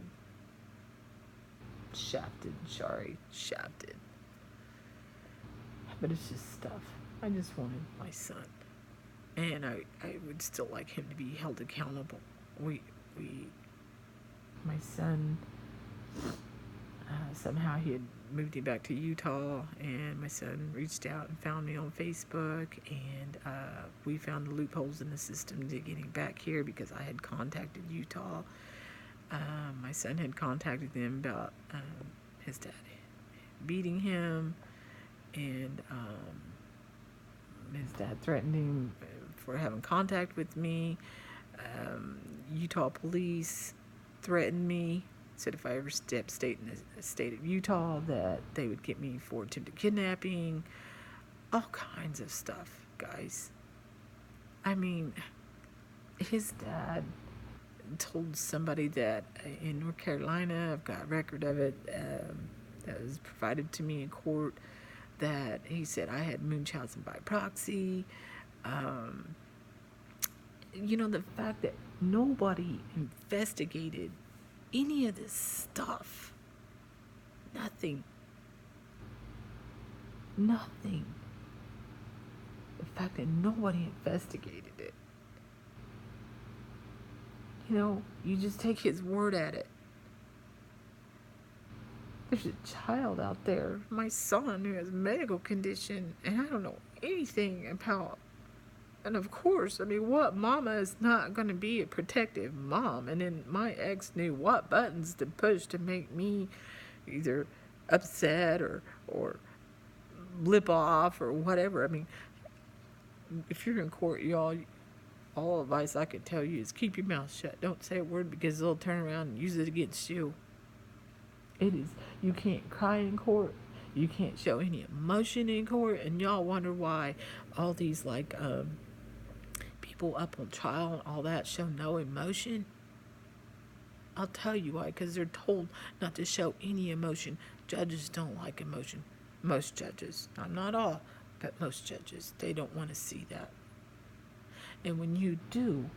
But it's just stuff. I just wanted my son. And I would still like him to be held accountable. My son, somehow he had moved him back to Utah, and my son reached out and found me on Facebook, and we found the loopholes in the system to getting back here because I had contacted Utah. My son had contacted them about his dad beating him, and his dad threatened him for having contact with me. Utah police threatened me, said if I ever stepped in the state of Utah that they would get me for attempted kidnapping. All kinds of stuff, guys. I mean, his dad told somebody that in North Carolina, I've got a record of it, that was provided to me in court, that he said I had Munchausen by proxy. The fact that nobody investigated any of this stuff. Nothing. The fact that nobody investigated it. You just take his word at it. There's a child out there, my son, who has a medical condition, and I don't know anything about. And of course, what mama is not going to be a protective mom? And then my ex knew what buttons to push to make me either upset or lip off or whatever. If you're in court, y'all, all advice I could tell you is keep your mouth shut. Don't say a word, because they'll turn around and use it against you. You can't cry in court. You can't show any emotion in court. And y'all wonder why all these people up on trial and all that show no emotion. I'll tell you why, because they're told not to show any emotion. Judges don't like emotion. Most judges, not all, but most judges, they don't want to see that. And when you do,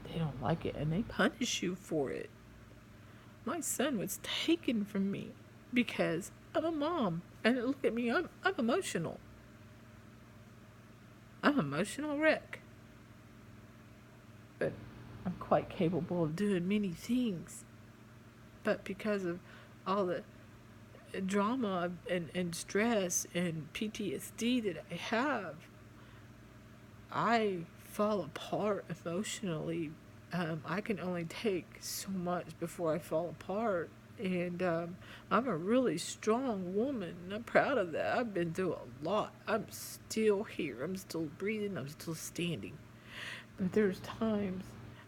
they don't like it and they punish you for it. My son was taken from me because I'm a mom. And look at me, I'm emotional. I'm an emotional wreck. But I'm quite capable of doing many things. But because of all the drama and stress and PTSD that I have, I fall apart emotionally. I can only take so much before I fall apart. And I'm a really strong woman, and I'm proud of that. I've been through a lot. I'm still here. I'm still breathing. I'm still standing. But there's times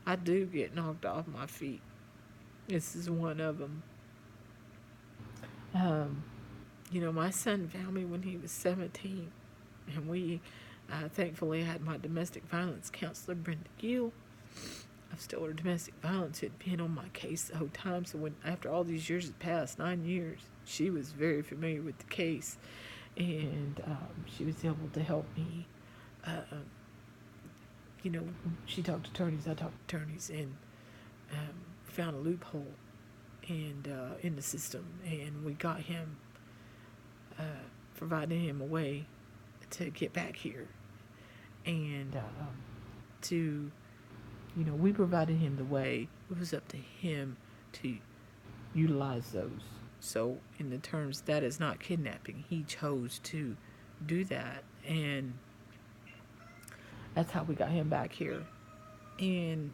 I do get knocked off my feet. This is one of them. Um, my son found me when he was 17, and we thankfully had my domestic violence counselor, Brenda Gill. I've still her domestic violence had been on my case the whole time. So when after all these years had passed, 9 years, she was very familiar with the case, and she was able to help me. Uh, she talked to attorneys, I talked to attorneys, and found a loophole and in the system, and we got him, provided him a way to get back here, and to we provided him the way. It was up to him to utilize those. So, in the terms, that is not kidnapping. He chose to do that, and that's how we got him back here. And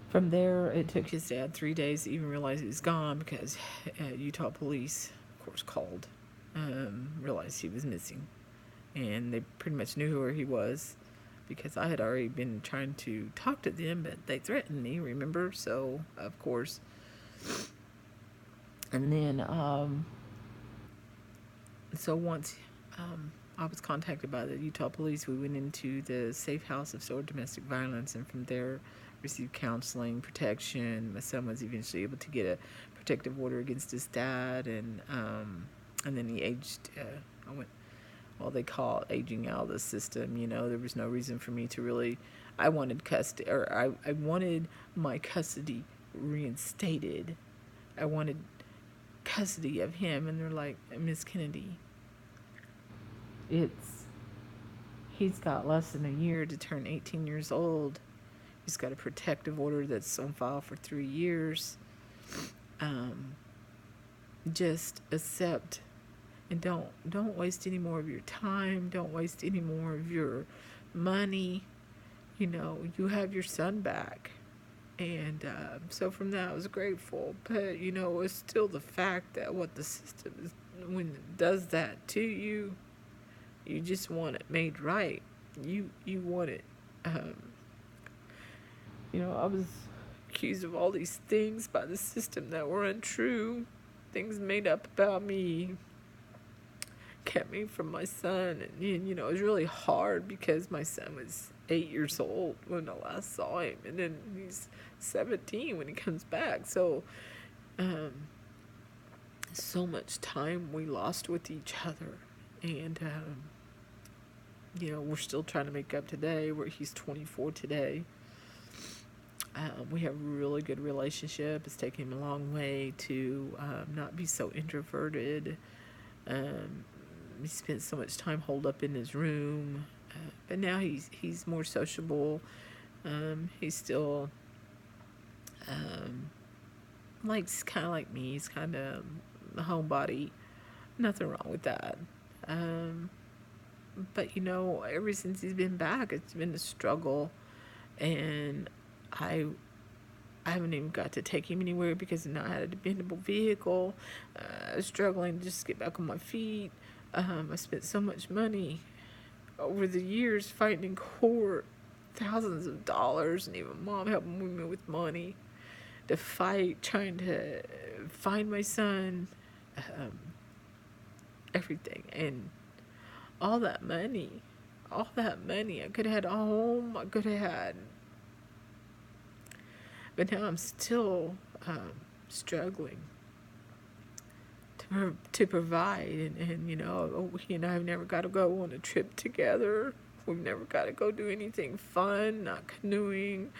from there, it took his dad 3 days to even realize he was gone because Utah police, of course, called, realized he was missing, and they pretty much knew where he was, because I had already been trying to talk to them, but they threatened me, remember? So, of course. And then, so once I was contacted by the Utah police, we went into the safe house of sort of domestic violence, and from there received counseling, protection. My son was eventually able to get a protective order against his dad, and then he aged, I went, well, they call it aging out of the system. There was no reason for me to really, I wanted custody, or I wanted my custody reinstated. I wanted custody of him, and they're like, Miss Kennedy, he's got less than a year to turn 18 years old. He's got a protective order that's on file for 3 years. Just accept. And don't waste any more of your time. Don't waste any more of your money. You have your son back. And so from that, I was grateful. But, it's still the fact that what the system is, when it does that to you, you just want it made right. You want it. I was accused of all these things by the system that were untrue. Things made up about me, kept me from my son, and it was really hard because my son was 8 years old when I last saw him, and then he's 17 when he comes back. So so much time we lost with each other, and we're still trying to make up today, where he's 24 today. We have a really good relationship. It's taken him a long way to not be so introverted. He spent so much time holed up in his room, but now he's more sociable. He's still kind of like me. He's kind of a homebody. Nothing wrong with that. But ever since he's been back, it's been a struggle, and I haven't even got to take him anywhere because now I had a dependable vehicle. I was struggling to just get back on my feet. I spent so much money over the years fighting in court, thousands of dollars, and even mom helping me with money to fight, trying to find my son, everything. And all that money, I could have had a home, I could have had, but now I'm still struggling to provide, and he and I have never got to go on a trip together. We've never got to go do anything fun, not canoeing,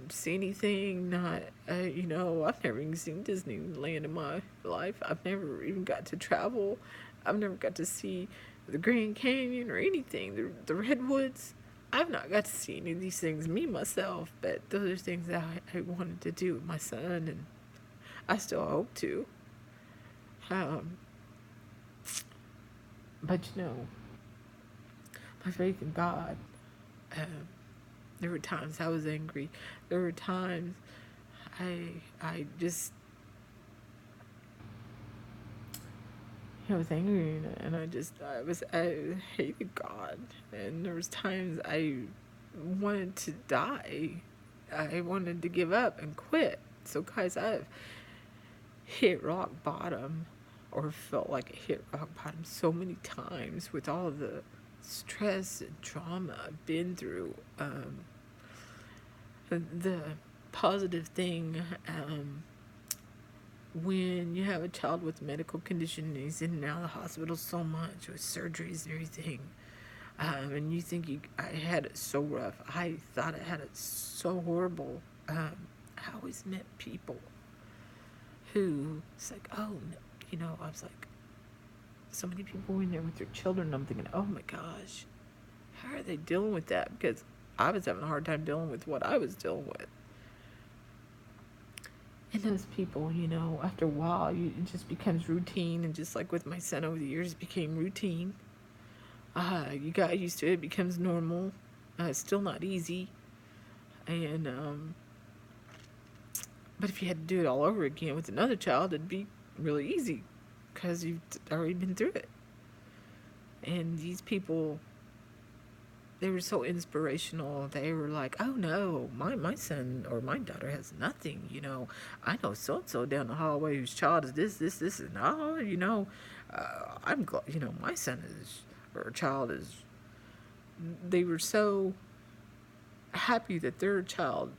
see anything, not, I've never even seen Disneyland in my life. I've never even got to travel. I've never got to see the Grand Canyon or anything, the Redwoods. I've not got to see any of these things me myself, but those are things that I wanted to do with my son, and I still hope to. But my faith in God, there were times I was angry. There were times I just was angry, and I hated God, and there was times I wanted to die. I wanted to give up and quit. So guys, I've hit rock bottom, or felt like I hit rock bottom so many times with all of the stress and trauma I've been through. The positive thing, when you have a child with a medical condition and he's in and out of the hospital so much with surgeries and everything, and you think I had it so rough. I thought I had it so horrible. I always met people who, it's like, I was like, so many people in there with their children, and I'm thinking, oh my gosh, how are they dealing with that? Because I was having a hard time dealing with what I was dealing with. And those people, after a while, it just becomes routine. And just like with my son over the years, it became routine. You got used to it. It becomes normal. It's still not easy. And, but if you had to do it all over again with another child, it'd be really easy because you've already been through it. And these people, they were so inspirational. They were like, oh no, my son or my daughter has nothing, I know so-and-so down the hallway whose child is this, and I'm glad, my son is, or child is. They were so happy that their child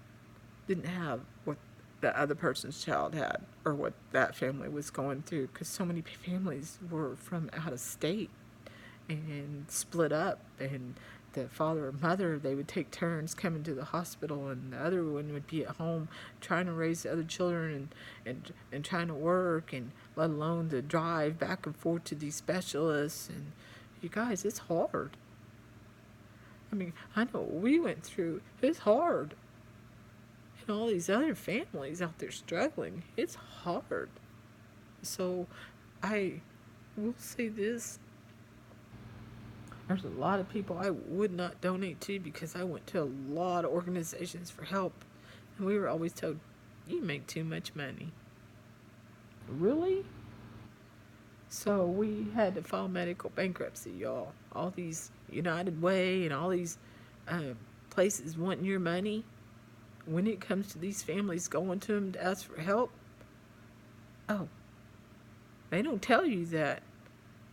didn't have what the other person's child had, or what that family was going through, because so many families were from out of state and split up, and the father or mother, they would take turns coming to the hospital, and the other one would be at home trying to raise the other children and trying to work, and let alone to drive back and forth to these specialists. And you guys, it's hard. I mean, I know what we went through. It's hard. And all these other families out there struggling, it's hard. So I will say this. There's a lot of people I would not donate to, because I went to a lot of organizations for help, and we were always told, you make too much money. Really? So we had to file medical bankruptcy, y'all. All these United Way and all these places wanting your money. When it comes to these families going to them to ask for help, oh, they don't tell you that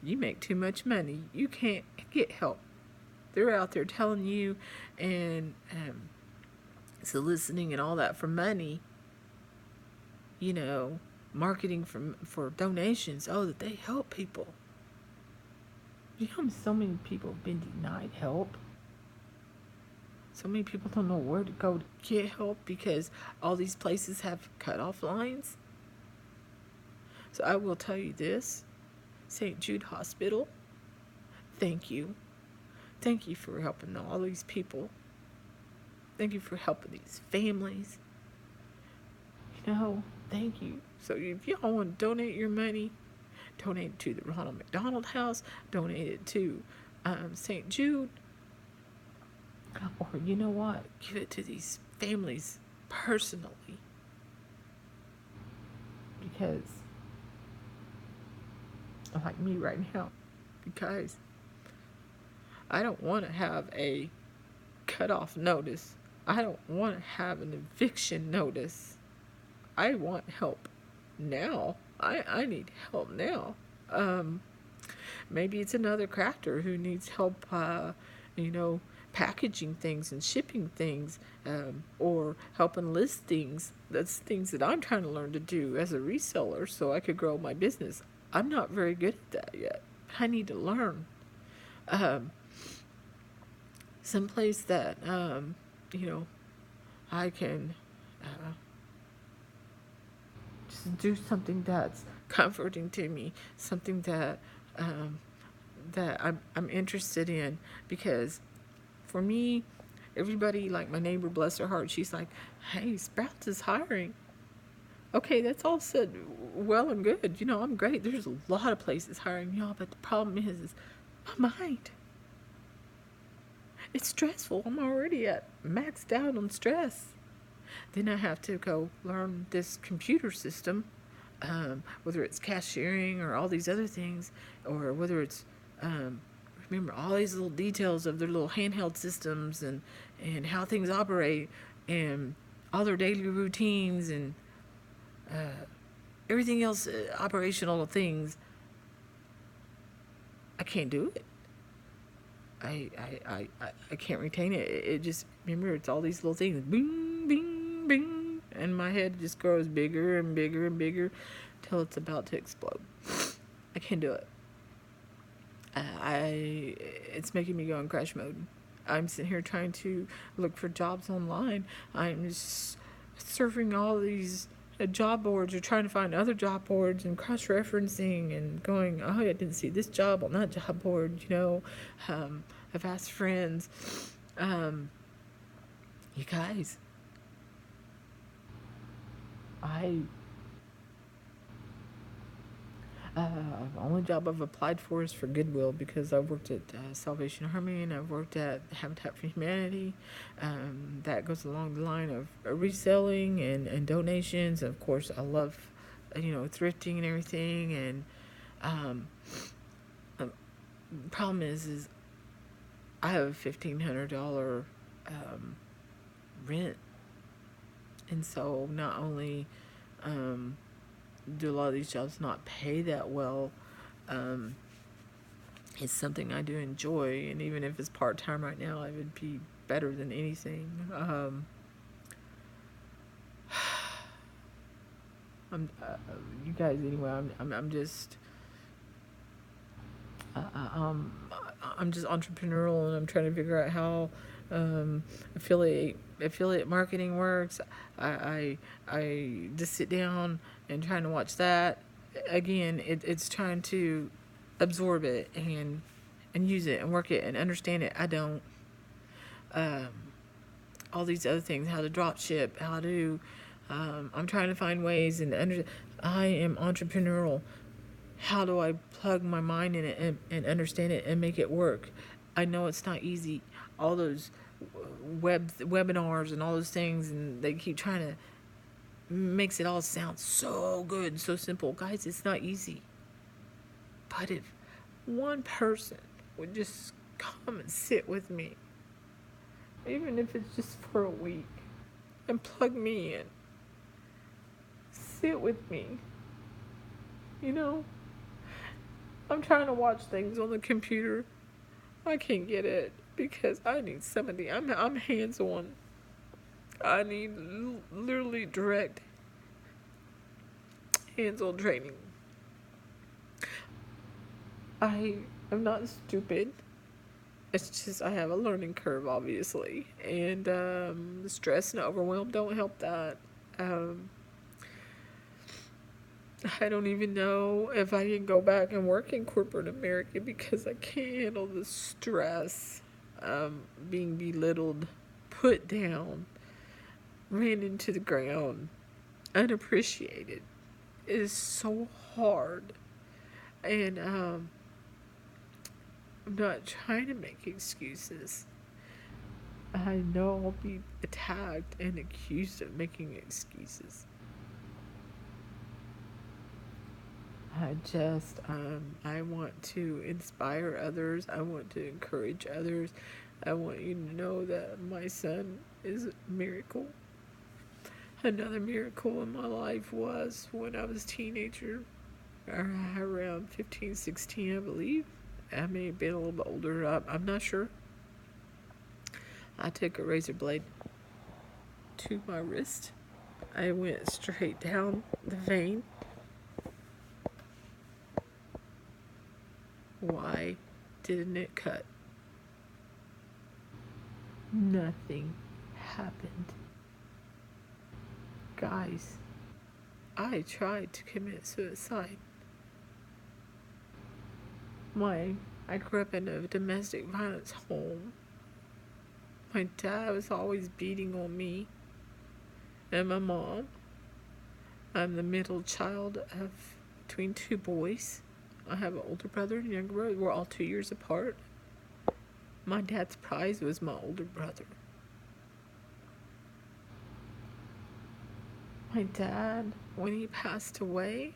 you make too much money, you can't get help. They're out there telling you and soliciting and all that for money, marketing for donations. Oh, that they help people. So many people have been denied help. So many people don't know where to go to get help because all these places have cutoff lines. So I will tell you this, St. Jude Hospital, thank you. Thank you for helping all these people. Thank you for helping these families. Thank you. So if y'all want to donate your money, donate it to the Ronald McDonald House, donate it to St. Jude, or you know what? Give it to these families personally. Because, like me right now, because I don't want to have a cutoff notice. I don't want to have an eviction notice. I want help now. I need help now. Maybe it's another crafter who needs help, packaging things and shipping things, or helping list things. That's things that I'm trying to learn to do as a reseller so I could grow my business. I'm not very good at that yet. I need to learn. someplace that, you know, I can just do something that's comforting to me, something that um, I'm interested in. Because for me, everybody, like my neighbor, bless her heart, she's like, "Hey, Sprouts is hiring." Okay, that's all said well and good. You know, I'm great. There's a lot of places hiring y'all, but the problem is my mind. It's stressful. I'm already at maxed out on stress. Then I have to go learn this computer system, whether it's cashiering or all these other things, or whether it's remember all these little details of their little handheld systems and how things operate and all their daily routines and everything else, operational things. I can't do it. I can't retain it. It just, remember, it's all these little things. Bing, bing, bing. And my head just grows bigger and bigger and bigger till it's about to explode. I can't do it. It's making me go in crash mode. I'm sitting here trying to look for jobs online. I'm just surfing all these job boards or trying to find other job boards and cross-referencing and going, oh, I didn't see this job on that job board, you know. I've asked friends, you guys, the only job I've applied for is for Goodwill, because I've worked at Salvation Army and I've worked at Habitat for Humanity. That goes along the line of reselling and donations. Of course, I love, thrifting and everything. And the problem is I have a $1,500 rent, and so not only do a lot of these jobs not pay that well, it's something I do enjoy, and even if it's part-time right now, it would be better than anything. You guys, anyway, I'm just I'm just entrepreneurial, and I'm trying to figure out how affiliate marketing works. I just sit down and trying to watch that. Again, it's trying to absorb it and use it and work it and understand it. I don't. All these other things, how to drop ship, how to. I'm trying to find ways I am entrepreneurial. How do I plug my mind in it and understand it and make it work? I know it's not easy. All those webinars and all those things, and they keep trying to makes it all sound so good, so simple. Guys, it's not easy. But if one person would just come and sit with me, even if it's just for a week, and plug me in, sit with me, I'm trying to watch things on the computer. I can't get it because I need somebody. I'm hands-on. I need literally direct hands-on training. I am not stupid. It's just I have a learning curve, obviously, and the stress and overwhelm don't help that. I don't even know if I can go back and work in corporate America because I can't handle the stress, being belittled, put down, ran into the ground, unappreciated. It is so hard. And I'm not trying to make excuses. I know I'll be attacked and accused of making excuses. I want to inspire others. I want to encourage others. I want you to know that my son is a miracle. Another miracle in my life was when I was a teenager, around 15, 16, I believe. I may have been a little bit older. I'm not sure. I took a razor blade to my wrist. I went straight down the vein. Why didn't it cut? nothing happened. Guys, I tried to commit suicide. I grew up in a domestic violence home. My dad was always beating on me and my mom. I'm the middle child of between two boys. I have an older brother and a younger brother. We're all 2 years apart. My dad's prize was my older brother. My dad, when he passed away,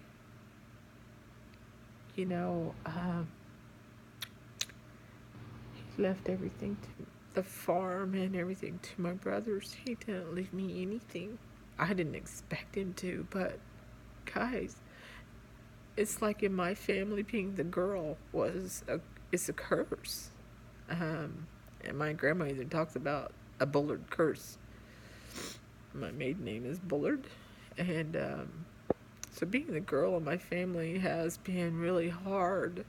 you know, he left everything to the farm and everything to my brothers. He didn't leave me anything. I didn't expect him to, but guys, it's like in my family, being the girl is a curse. And my grandma even talks about a Bullard curse. My maiden name is Bullard, and so being the girl in my family has been really hard.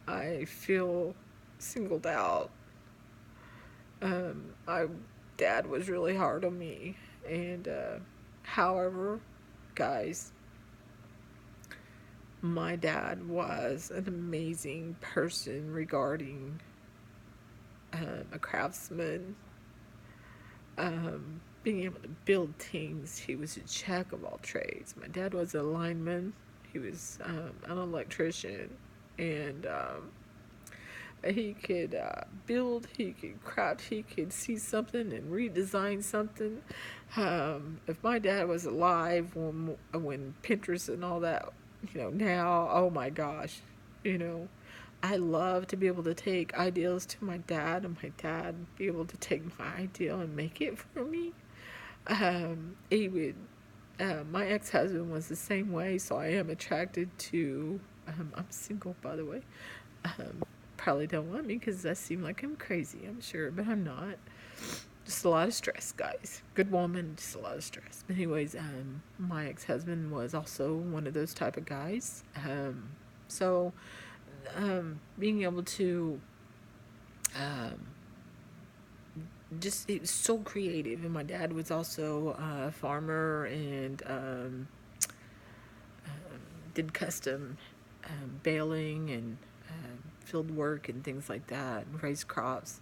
I feel singled out. My dad was really hard on me, and however, guys, my dad was an amazing person regarding a craftsman, being able to build things. He was a jack of all trades. My dad was a lineman. He was an electrician, and he could build, he could craft, he could see something and redesign something. If my dad was alive when Pinterest and all that, now, oh my gosh, I love to be able to take ideals to my dad, and my dad be able to take my ideal and make it for me. He would. My ex-husband was the same way, so I am attracted to. I'm single, by the way. Probably don't want me because I seem like I'm crazy, I'm sure, but I'm not. Just a lot of stress, guys. Good woman, just a lot of stress. But anyways, my ex-husband was also one of those type of guys. So being able to just, it was so creative. And my dad was also a farmer, and did custom baling and field work and things like that, and raised crops.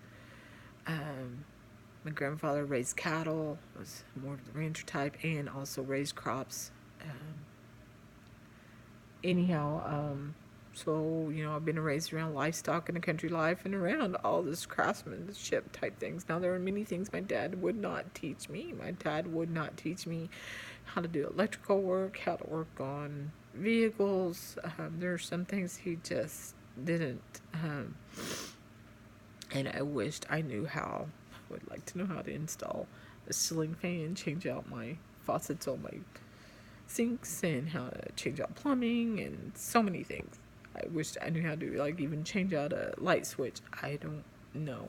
My grandfather raised cattle, was more of the rancher type, and also raised crops. Anyhow, so, I've been raised around livestock and a country life and around all this craftsmanship type things. Now, there are many things my dad would not teach me. My dad would not teach me how to do electrical work, how to work on vehicles. There are some things he just didn't. And I wished I knew how. I would like to know how to install a ceiling fan, change out my faucets on my sinks, and how to change out plumbing, and so many things. I wish I knew how to, even change out a light switch. I don't know.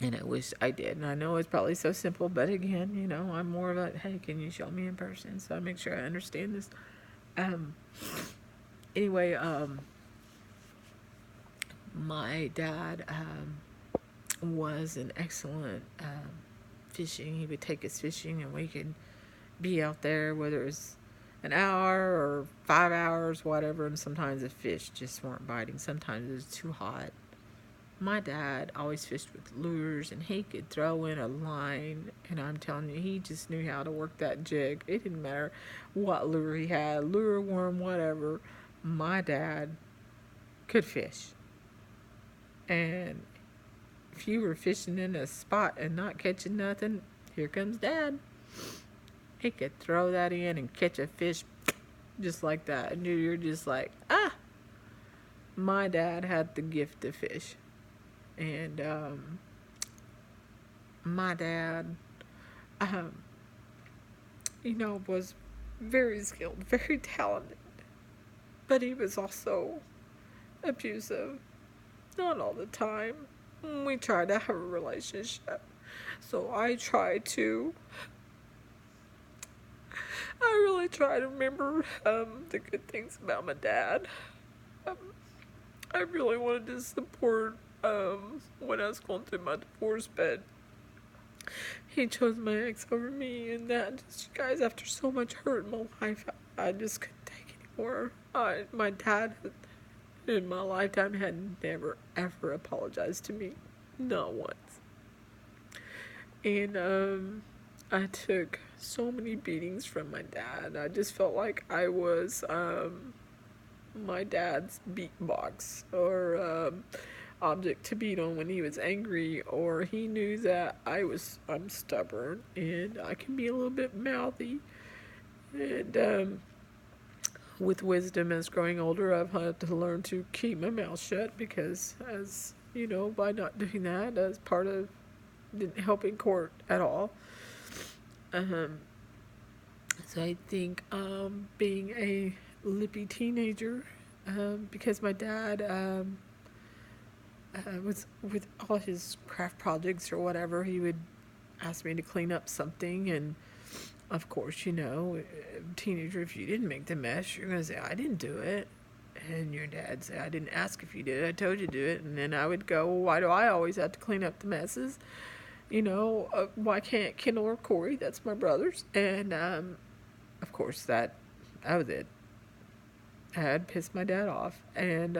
And I wish I did. And I know it's probably so simple, but again, I'm more of a, hey, can you show me in person so I make sure I understand this? Anyway, my dad was an excellent fishing. He would take us fishing, and we could be out there, whether it was an hour or 5 hours, whatever, and sometimes the fish just weren't biting. Sometimes it was too hot. My dad always fished with lures, and he could throw in a line, and I'm telling you, he just knew how to work that jig. It didn't matter what lure he had, lure, worm, whatever. My dad could fish. And if you were fishing in a spot and not catching nothing, here comes Dad. He could throw that in and catch a fish just like that. And you're just like, my dad had the gift to fish. And my dad, was very skilled, very talented. But he was also abusive. Not all the time. We try to have a relationship. So I really try to remember the good things about my dad. I really wanted to support when I was going through my divorce, but he chose my ex over me, and that just, you guys, after so much hurt in my life, I just couldn't take anymore. My dad, in my lifetime, had never, ever apologized to me. Not once. And, I took so many beatings from my dad. I just felt like I was, my dad's beatbox, or, object to beat on when he was angry, or he knew that I'm stubborn and I can be a little bit mouthy. And with wisdom, as growing older, I've had to learn to keep my mouth shut, because, as you know, by not doing that, as part of, didn't help in court at all. So I think being a lippy teenager, because my dad was, with all his craft projects or whatever, he would ask me to clean up something, and of course, you know, teenager, if you didn't make the mess, you're gonna say, I didn't do it. And your dad say, I didn't ask if you did it, I told you to do it. And then I would go, well, why do I always have to clean up the messes? You know, why can't Kendall or Corey? That's my brothers. And of course, that was it. I had pissed my dad off. And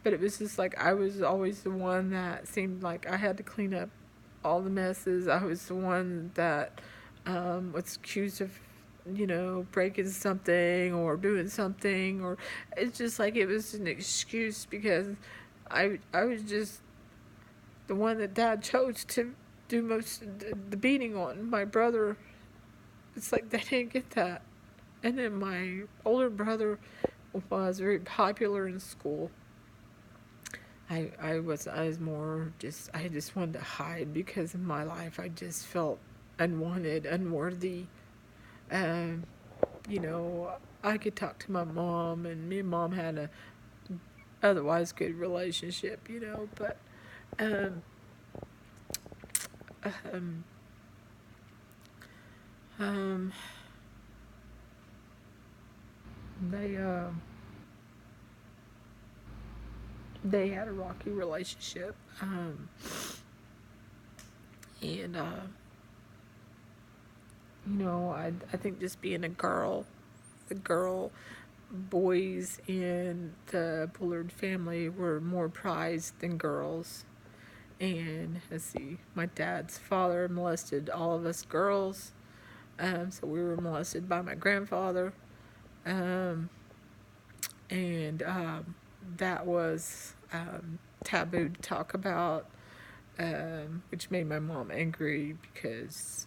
but it was just like, I was always the one that seemed like I had to clean up all the messes. I was the one that was accused of, you know, breaking something or doing something, or it's just like it was an excuse, because I was just the one that Dad chose to do most of the beating on. My brother, it's like they didn't get that. And then my older brother was very popular in school. I was more just, I just wanted to hide, because in my life I just felt unwanted, unworthy. You know, I could talk to my mom, and me and Mom had a otherwise good relationship, you know, but um, um, they had a rocky relationship, and you know, I think just being a girl, the girl boys in the Bullard family were more prized than girls. And let's see, my dad's father molested all of us girls, so we were molested by my grandfather, and that was taboo to talk about, which made my mom angry, because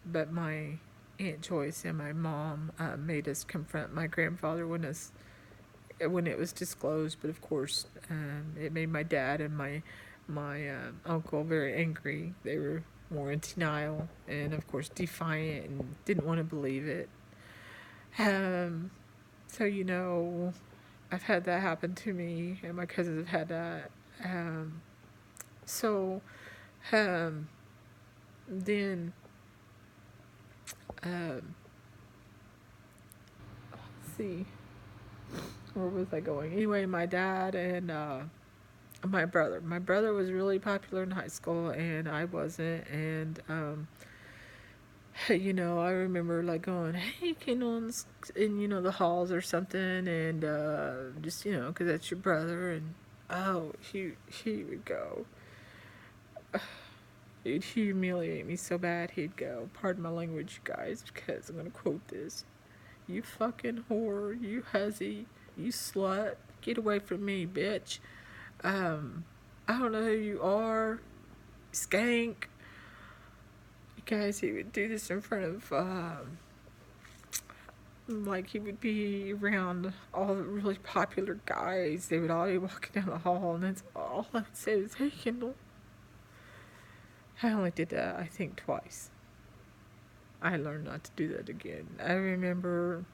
but my Aunt Joyce and my mom made us confront my grandfather when it was disclosed. But of course, it made my dad and my uncle very angry. They were more in denial, and of course defiant, and didn't want to believe it. So, you know, I've had that happen to me, and my cousins have had that. So then let's see, where was I going? Anyway, my dad and my brother. My brother was really popular in high school, and I wasn't. And you know, I remember like going, "Hey, Kendall," in, you know, the halls or something, and just, you know, because that's your brother. And oh, he would go. He'd humiliate me so bad. He'd go, pardon my language, you guys, because I'm gonna quote this: "You fucking whore, you hussy, you slut, get away from me, bitch. I don't know who you are, skank." You guys, he would do this in front of, like, he would be around all the really popular guys. They would all be walking down the hall, and that's all I would say was, "Hey, Kendall." I only did that, I think, twice. I learned not to do that again. I remember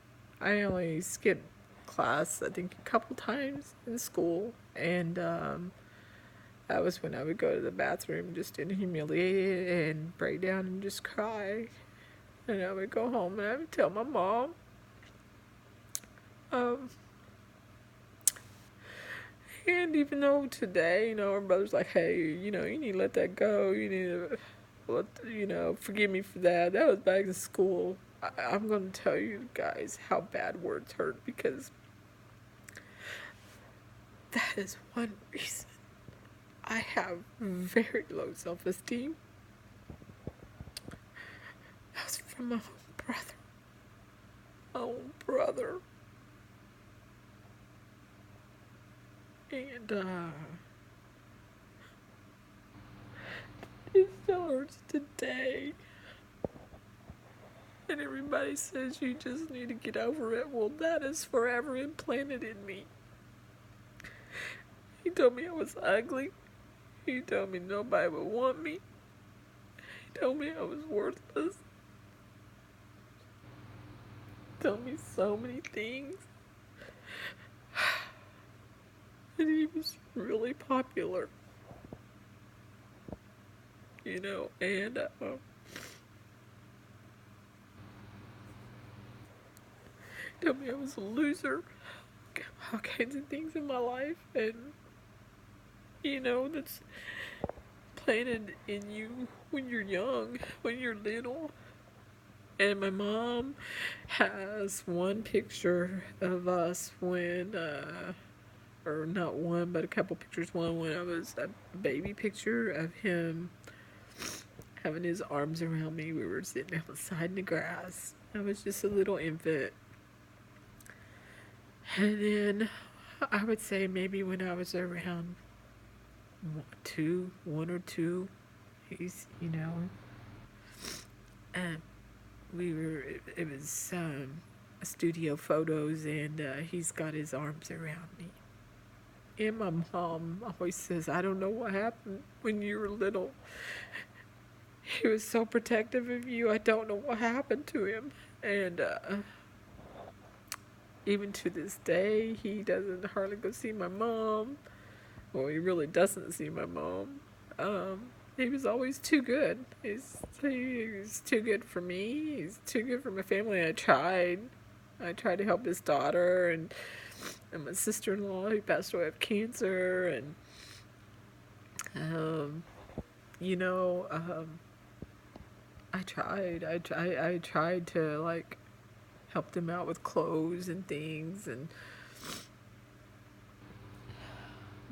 I only skipped class, I think, a couple times in school, and that was when I would go to the bathroom just in humiliated and break down and just cry. And I would go home and I would tell my mom. And even though today, our brother's like, hey, you need to let that go. You need to, forgive me for that. That was back in school. I'm going to tell you guys how bad words hurt, because that is one reason I have very low self-esteem. That was from my own brother. My own brother. And, it still hurts today. And everybody says you just need to get over it. Well, that is forever implanted in me. He told me I was ugly. He told me nobody would want me. He told me I was worthless. He told me so many things. And he was really popular. And he told me I was a loser. All kinds of things in my life. And, that's planted in you when you're young, when you're little. And my mom has one picture of us when, or not one, but a couple pictures. One when I was a baby picture of him having his arms around me. We were sitting outside in the grass. I was just a little infant. And then I would say maybe when I was around one or two, he's, and it was studio photos, and he's got his arms around me. And my mom always says, I don't know what happened when you were little. He was so protective of you. I don't know what happened to him. And even to this day, he doesn't hardly go see my mom. Well, he really doesn't see my mom. He was always too good. He's too good for me. He's too good for my family. I tried to help his daughter and my sister-in-law who passed away of cancer, and I tried to like help them out with clothes and things, and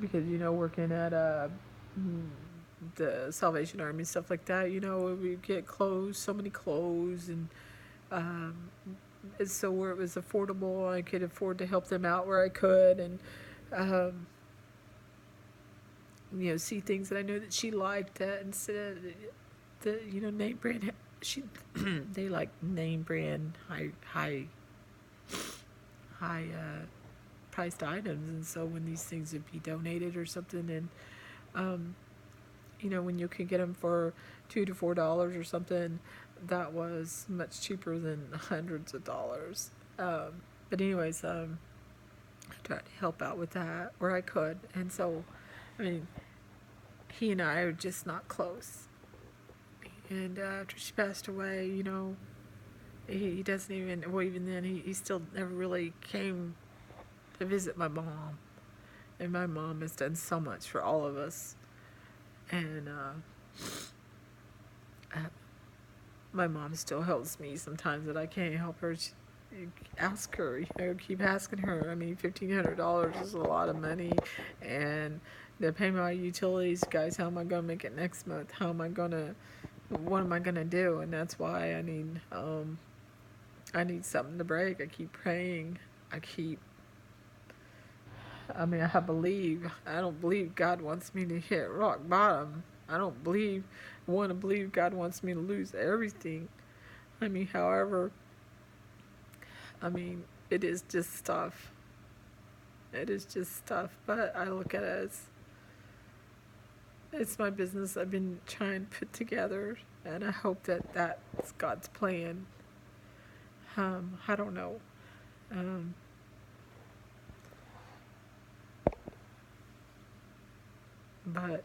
because working at the Salvation Army and stuff like that, we get clothes, so many clothes, and so where it was affordable, I could afford to help them out where I could, and see things that I know that she liked, instead of the name brand. They like name brand high priced items, and so when these things would be donated or something, and when you could get them for $2 to $4 or something, that was much cheaper than hundreds of dollars. But anyways, I tried to help out with that where I could, and so he and I are just not close. And after she passed away, he doesn't even, well, even then, he still never really came to visit my mom. And my mom has done so much for all of us. And my mom still helps me sometimes that I can't help her. Ask her, keep asking her. $1,500 is a lot of money. And to pay my utilities, guys, how am I going to make it next month? What am I going to do? And that's why I need something to break. I keep praying. I don't believe God wants me to hit rock bottom. I don't want to believe God wants me to lose everything. However, it is just stuff. It is just stuff, but I look at it as it's my business I've been trying to put together, and I hope that that's God's plan. I don't know. But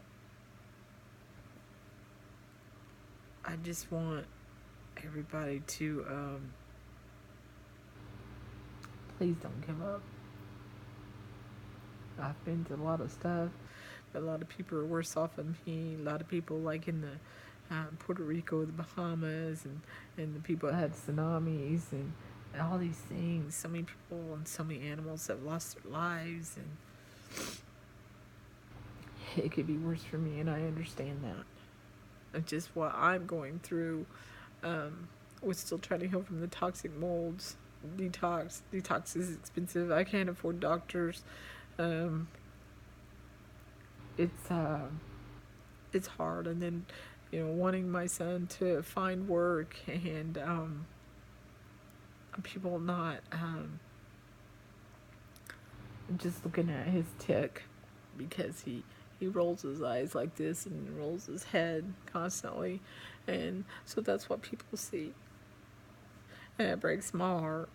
I just want everybody to please don't give up. I've been to a lot of stuff. A lot of people are worse off than me. A lot of people, like in the Puerto Rico, the Bahamas, and the people that had tsunamis and all these things. So many people and so many animals have lost their lives, and it could be worse for me, and I understand that. It's just what I'm going through. With still trying to heal from the toxic molds. Detox is expensive. I can't afford doctors. Um, it's it's hard, and then wanting my son to find work, and people not just looking at his tick, because he rolls his eyes like this and rolls his head constantly, and so that's what people see, and it breaks my heart.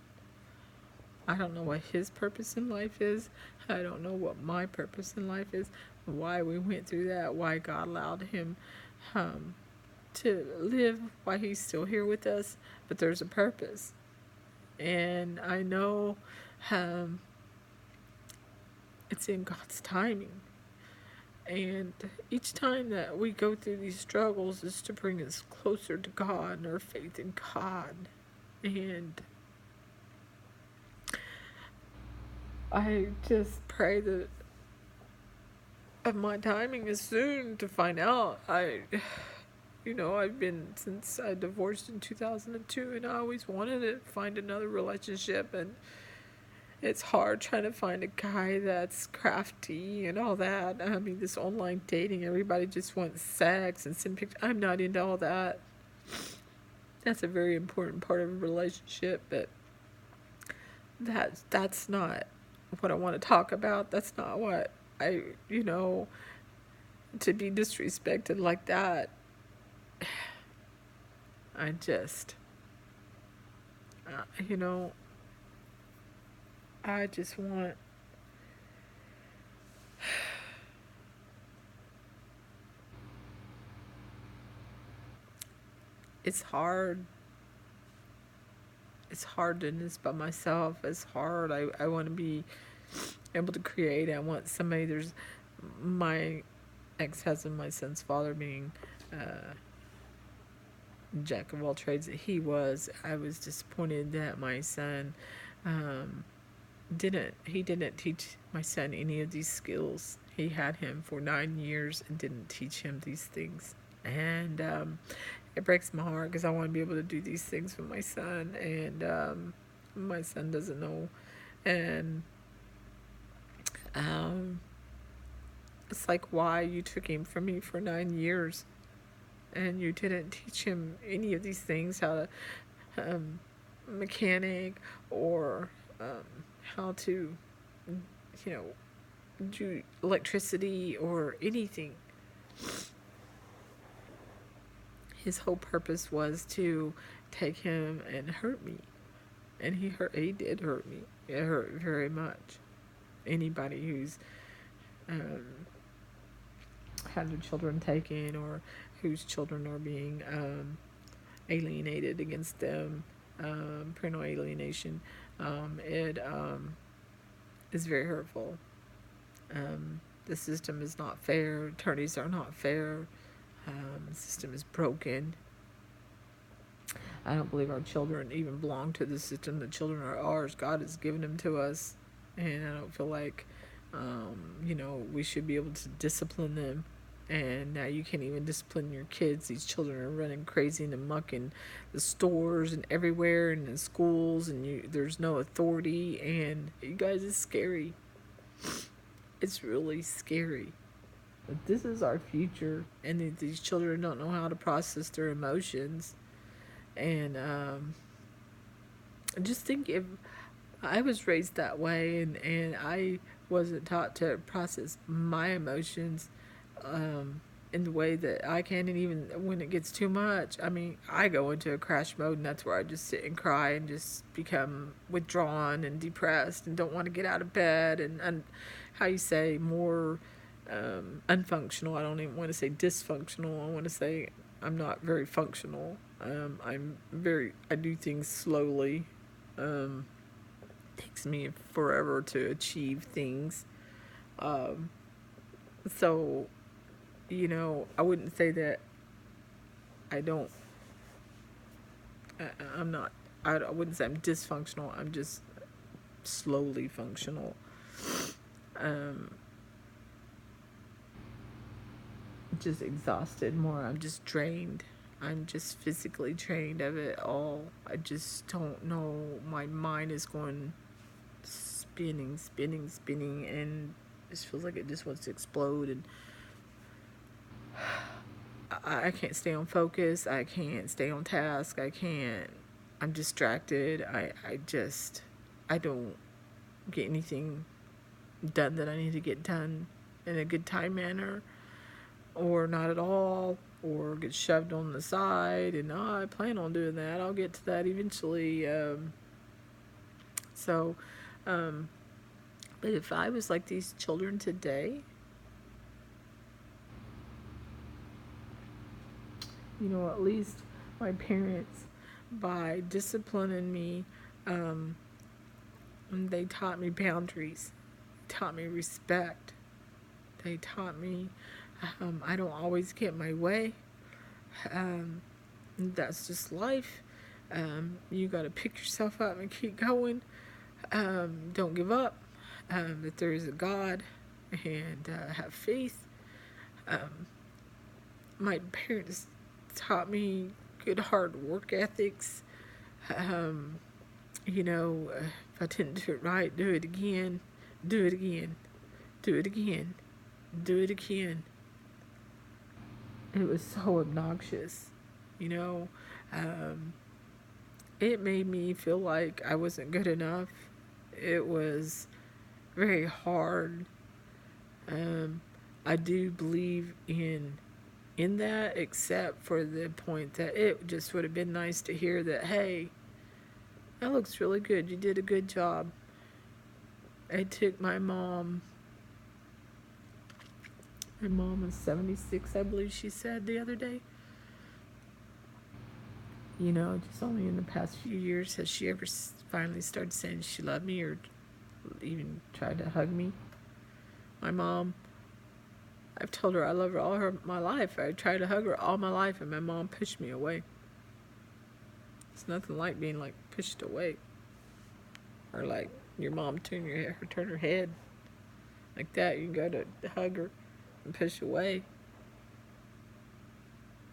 I don't know what his purpose in life is. I don't know what my purpose in life is. Why we went through that. Why God allowed him um, to live. Why he's still here with us. But there's a purpose. And I know um, it's in God's timing. And each time that we go through these struggles is to bring us closer to God and our faith in God. And I just pray that my timing is soon to find out. I've been, since I divorced in 2002, and I always wanted to find another relationship, and it's hard trying to find a guy that's crafty and all that. I mean, this online dating, everybody just wants sex and send pictures. I'm not into all that. That's a very important part of a relationship, but that's not what I want to talk about. That's not what to be disrespected like that. I just, you know, I just want. It's hard. It's hard doing this by myself. It's hard. I want to be able to create. I want somebody. There's my ex-husband, my son's father, being jack of all trades that he was. I was disappointed that my son didn't teach my son any of these skills. He had him for 9 years and didn't teach him these things. And it breaks my heart, because I want to be able to do these things with my son, and my son doesn't know. And it's like, why you took him from me for 9 years and you didn't teach him any of these things, how to mechanic, or how to do electricity or anything. His whole purpose was to take him and hurt me, and he did hurt me. It hurt very much. Anybody who's had their children taken, or whose children are being alienated against them, parental alienation, it is very hurtful. The system is not fair. Attorneys are not fair. The system is broken. I don't believe our children even belong to the system. The children are ours. God has given them to us. And I don't feel like, we should be able to discipline them. And now you can't even discipline your kids. These children are running crazy and amok in the stores and everywhere, and in schools, and there's no authority. And you guys, it's scary. It's really scary. But this is our future, and these children don't know how to process their emotions. And just think, if I was raised that way, and I wasn't taught to process my emotions in the way that I can, and even when it gets too much, I mean, I go into a crash mode, and that's where I just sit and cry and just become withdrawn and depressed and don't want to get out of bed, and how you say, more unfunctional. I don't even want to say dysfunctional. I want to say I'm not very functional. I do things slowly. Takes me forever to achieve things. So, I wouldn't say that I don't, I'm not, I wouldn't say I'm dysfunctional. I'm just slowly functional. Um, just exhausted more. I'm just drained. I'm just physically drained of it all. I just don't know. My mind is going spinning, spinning, spinning, and it just feels like it just wants to explode. And I can't stay on focus. I can't stay on task. I can't. I'm distracted. I don't get anything done that I need to get done in a good time manner, or not at all, or get shoved on the side. And I plan on doing that. I'll get to that eventually. So, um, but if I was like these children today, at least my parents, by disciplining me, um, they taught me boundaries, taught me respect. They taught me I don't always get my way. Um, that's just life. You got to pick yourself up and keep going. Don't give up. That there is a God, and have faith. My parents taught me good hard work ethics. If I didn't do it right, do it again, do it again, do it again, do it again. It was so obnoxious, you know. Um, it made me feel like I wasn't good enough. It was very hard. Um, I do believe in that, except for the point that it just would have been nice to hear that, hey, that looks really good. You did a good job. It took my mom. My mom is 76, I believe she said the other day. Just only in the past few years has she ever finally started saying she loved me, or even tried to hug me. My mom, I've told her I love her my life. I tried to hug her all my life, and my mom pushed me away. It's nothing like being like pushed away, or like your mom turn her head like that. You can go to hug her and push away.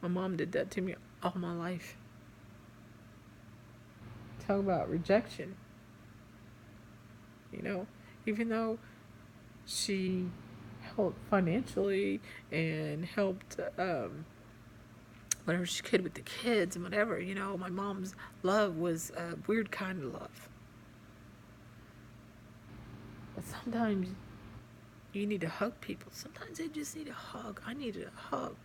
My mom did that to me all my life. Talk about rejection. Even though she helped financially and helped whatever she could with the kids and whatever, my mom's love was a weird kind of love. But sometimes you need to hug people. Sometimes they just need a hug. I needed a hug.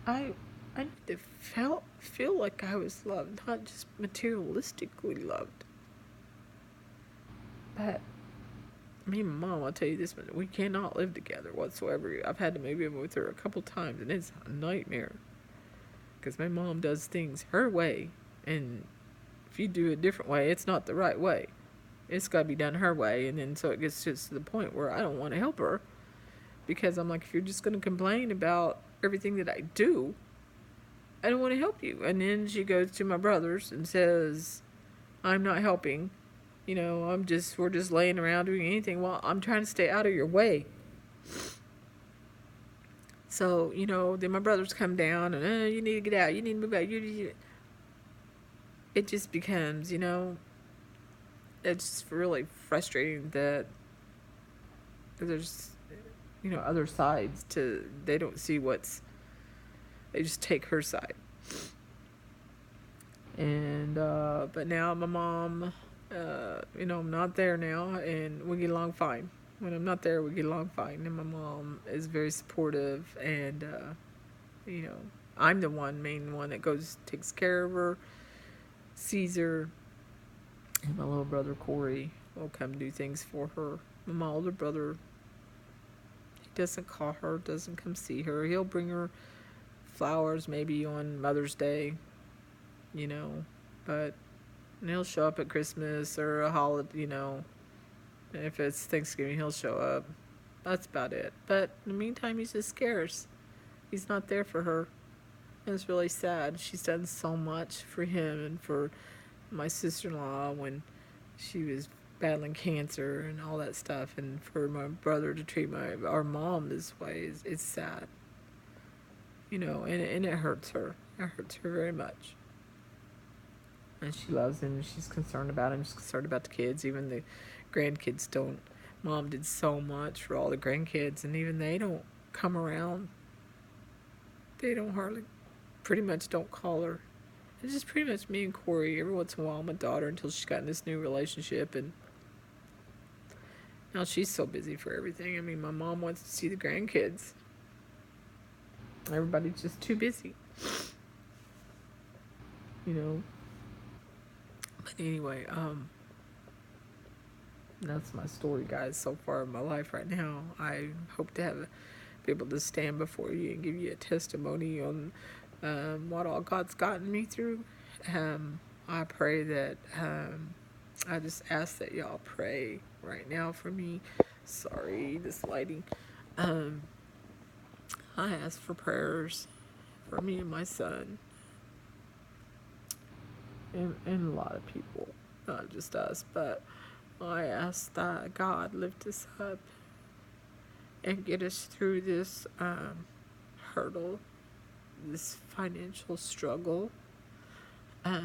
I need to feel like I was loved, not just materialistically loved. But me and my mom, I'll tell you this, we cannot live together whatsoever. I've had to move in with her a couple times, and it's a nightmare. Because my mom does things her way, and if you do it a different way, it's not the right way. It's got to be done her way, and then so it gets just to the point where I don't want to help her. Because I'm like, if you're just going to complain about everything that I do, I don't want to help you. And then she goes to my brothers and says, I'm not helping. We're just laying around doing anything. Well, I'm trying to stay out of your way. So, then my brothers come down and, you need to get out. You need to move out. It just becomes, it's really frustrating that there's, other sides they don't see they just take her side. And, but now my mom, I'm not there now, and we get along fine. When I'm not there, we get along fine. And my mom is very supportive, and, I'm the main one that takes care of her, sees her, and my little brother Corey will come do things for her. My older brother, he doesn't call her, doesn't come see her. He'll bring her flowers maybe on Mother's Day, but and he'll show up at Christmas or a holiday, If it's Thanksgiving, he'll show up. That's about it. But in the meantime, he's just scarce. He's not there for her. And it's really sad. She's done so much for him and for my sister-in-law when she was battling cancer and all that stuff, and for my brother to treat our mom this way it's sad, and it hurts her. It hurts her very much. And she loves him. She's concerned about him. She's concerned about the kids. Even the grandkids don't. Mom did so much for all the grandkids, and even they don't come around. They don't hardly, pretty much don't call her. It's just pretty much me and Corey every once in a while, my daughter, until she's got in this new relationship. And now she's so busy for everything. I mean, my mom wants to see the grandkids. Everybody's just too busy. But anyway, that's my story, guys, so far in my life right now. I hope to be able to stand before you and give you a testimony on what all God's gotten me through. I pray that, I just ask that y'all pray right now for me. Sorry, this lighting. I ask for prayers for me and my son. And a lot of people, not just us, but I ask that God lift us up and get us through this hurdle, this financial struggle, that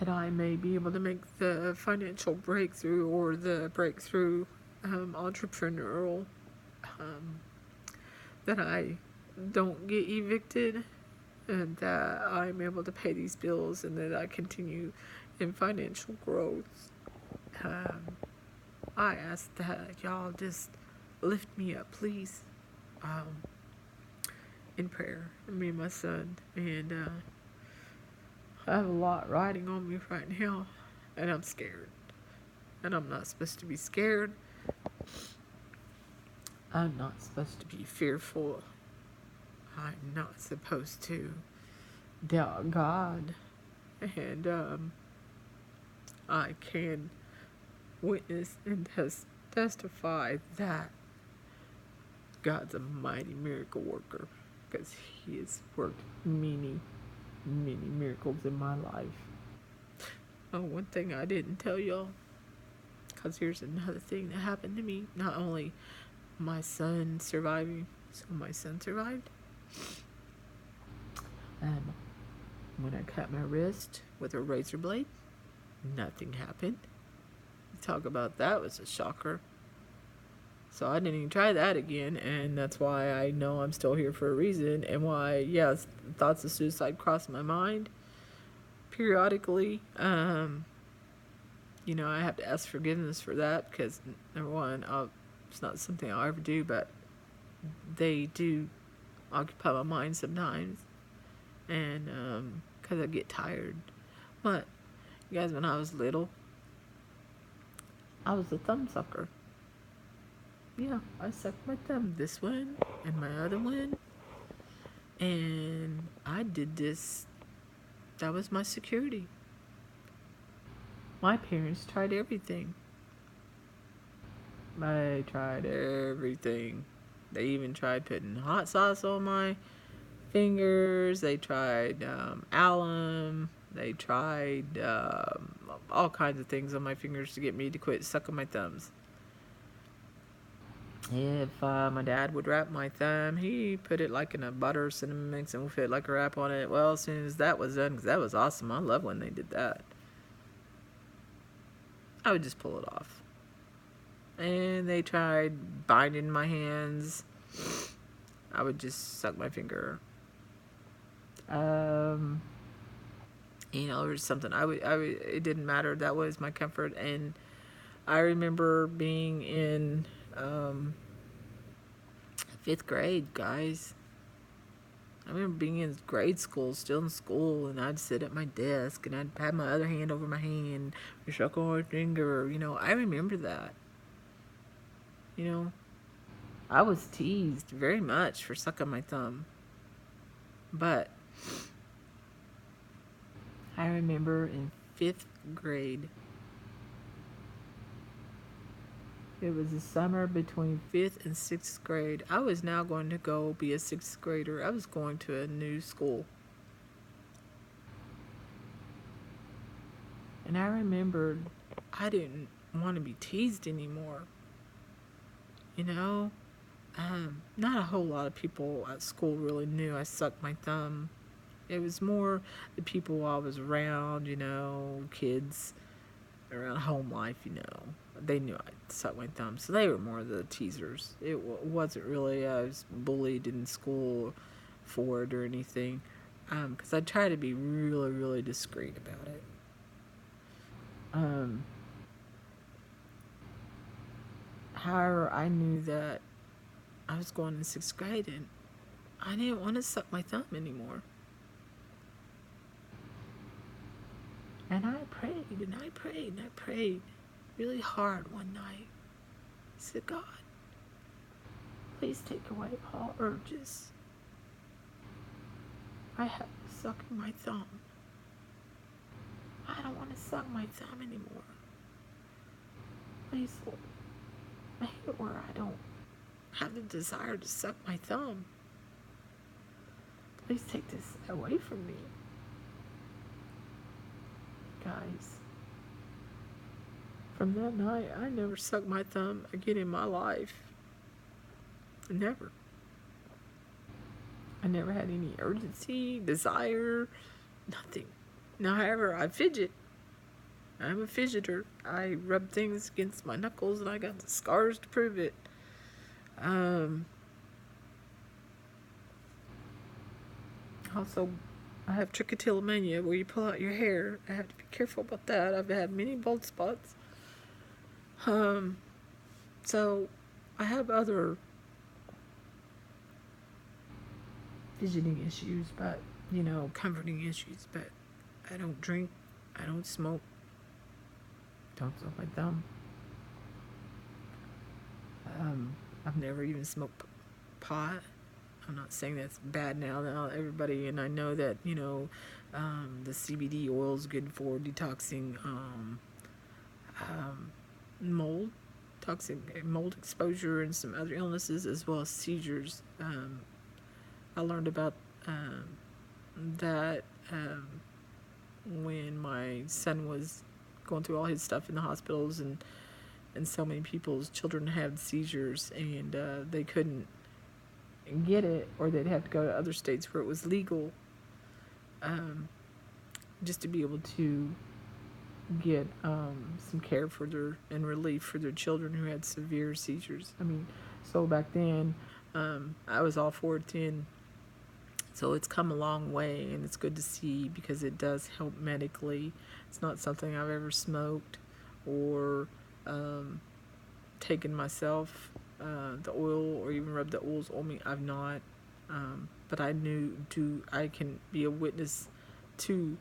I may be able to make the financial breakthrough or the breakthrough entrepreneurial, that I don't get evicted, and that I'm able to pay these bills, and that I continue in financial growth. I ask that y'all just lift me up, please, in prayer, me and my son. And I have a lot riding on me right now, and I'm scared. And I'm not supposed to be scared. I'm not supposed to be fearful. I'm not supposed to doubt God. And I can witness and testify that God's a mighty miracle worker, because He has worked many, many miracles in my life. Oh, one thing I didn't tell y'all, because here's another thing that happened to me. Not only my son surviving, so my son survived. When I cut my wrist with a razor blade, nothing happened. Talk about that was a shocker. So I didn't even try that again, and that's why I know I'm still here for a reason, and why, yes, thoughts of suicide cross my mind periodically. I have to ask forgiveness for that, because number one, it's not something I'll ever do, but they do occupy my mind sometimes, and because I get tired. But you guys, when I was little, I was a thumb sucker. Yeah, I sucked my thumb, this one and my other one, and I did this. That was my security. My parents tried everything. They tried everything. They even tried putting hot sauce on my fingers. They tried alum. They tried all kinds of things on my fingers to get me to quit sucking my thumbs. If my dad would wrap my thumb, he put it like in a butter cinnamon mix and put like a wrap on it. Well, as soon as that was done, because that was awesome. I love when they did that. I would just pull it off. And they tried binding my hands. I would just suck my finger. Or something. I would. It didn't matter. That was my comfort. And I remember being in 5th grade, guys. I remember being in grade school, still in school, and I'd sit at my desk, and I'd have my other hand over my hand, and suck on my finger. I remember that. I was teased very much for sucking my thumb. But I remember in 5th grade, It was the summer between 5th and 6th grade. I was now going to go be a 6th grader. I was going to a new school. And I remembered I didn't want to be teased anymore. You know? Not a whole lot of people at school really knew I sucked my thumb. It was more the people I was around, kids around home life, They knew I sucked my thumb, so they were more the teasers. It wasn't really I was bullied in school for it or anything, because I tried to be really, really discreet about it. However, I knew that I was going in 6th grade and I didn't want to suck my thumb anymore. And I prayed and I prayed and I prayed really hard one night. I said, God, please take away all urges. I have sucking my thumb. I don't want to suck my thumb anymore. Please, Lord, make it where I don't have the desire to suck my thumb. Please take this away from me. Guys, from that night, I never sucked my thumb again in my life. Never. I never had any urgency, desire, nothing. Now, however, I fidget. I'm a fidgeter. I rub things against my knuckles and I got the scars to prove it. Also, I have trichotillomania where you pull out your hair. I have to be careful about that. I've had many bald spots. So I have other fidgeting issues, but, comforting issues, but I don't drink, I don't smoke, don't suck my thumb. I've never even smoked pot. I'm not saying that's bad now. Everybody, and I know that, the CBD oil is good for detoxing mold, toxic mold exposure, and some other illnesses, as well as seizures. I learned about that when my son was going through all his stuff in the hospitals, and so many people's children had seizures, and they couldn't get it, or they'd have to go to other states where it was legal, just to be able to get some care for and relief for their children who had severe seizures. So back then, I was all for it then. So it's come a long way, and it's good to see, because it does help medically. It's not something I've ever smoked or taken myself, the oil, or even rubbed the oils on me. I've not. But I I can be a witness to,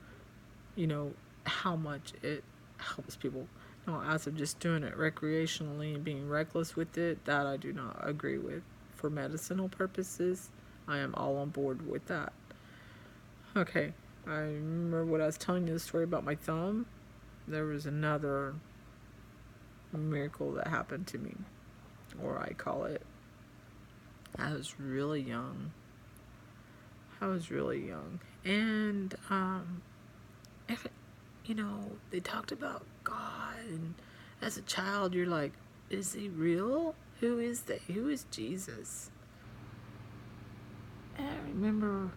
how much it helps people. As of just doing it recreationally and being reckless with it, that I do not agree with. For medicinal purposes, I am all on board with that. Okay, I remember what I was telling you, the story about my thumb. There was another miracle that happened to me, or I call it. I was really young. And, they talked about God, and as a child, you're like, is he real? Who is Jesus? And I remember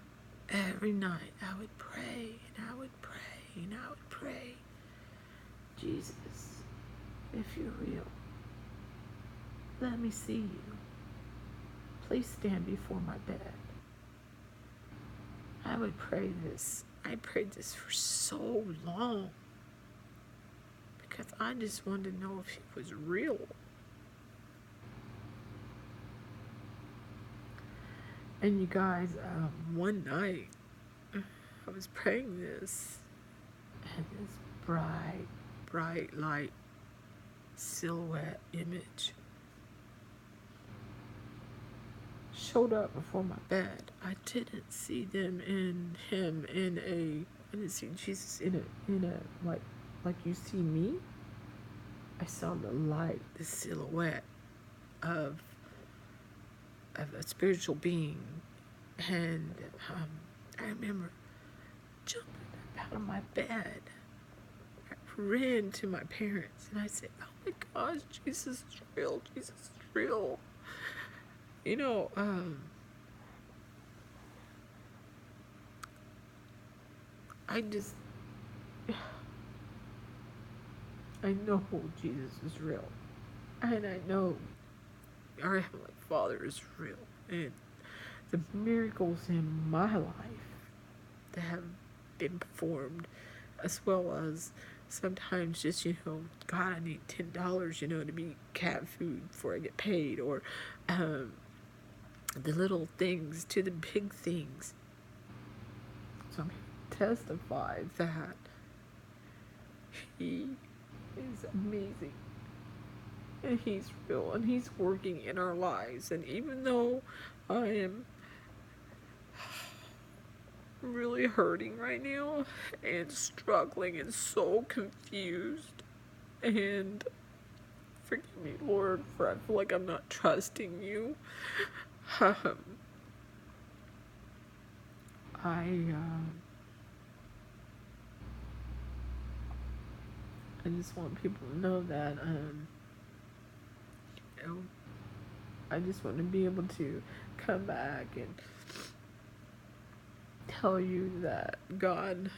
every night I would pray, and I would pray, and I would pray, Jesus, if you're real, let me see you. Please stand before my bed. I would pray this. I prayed this for so long, because I just wanted to know if he was real. And you guys, one night, I was praying this, and this bright light silhouette image showed up before my bed. I didn't see I didn't see Jesus in a like you see me. I saw the light, the silhouette of a spiritual being, and I remember jumping up out of my bed. I ran to my parents and I said, "Oh my gosh, Jesus is real! Jesus is real!" You know, I just, I know Jesus is real, and I know our Heavenly Father is real, and the miracles in my life that have been performed, as well as sometimes just, God, I need $10, to be cat food before I get paid, or the little things to the big things. So I'm here to testify that He is amazing, and He's real, and He's working in our lives. And even though I am really hurting right now and struggling and so confused, and forgive me, Lord, for I feel like I'm not trusting you. I just want people to know that I just want to be able to come back and tell you that God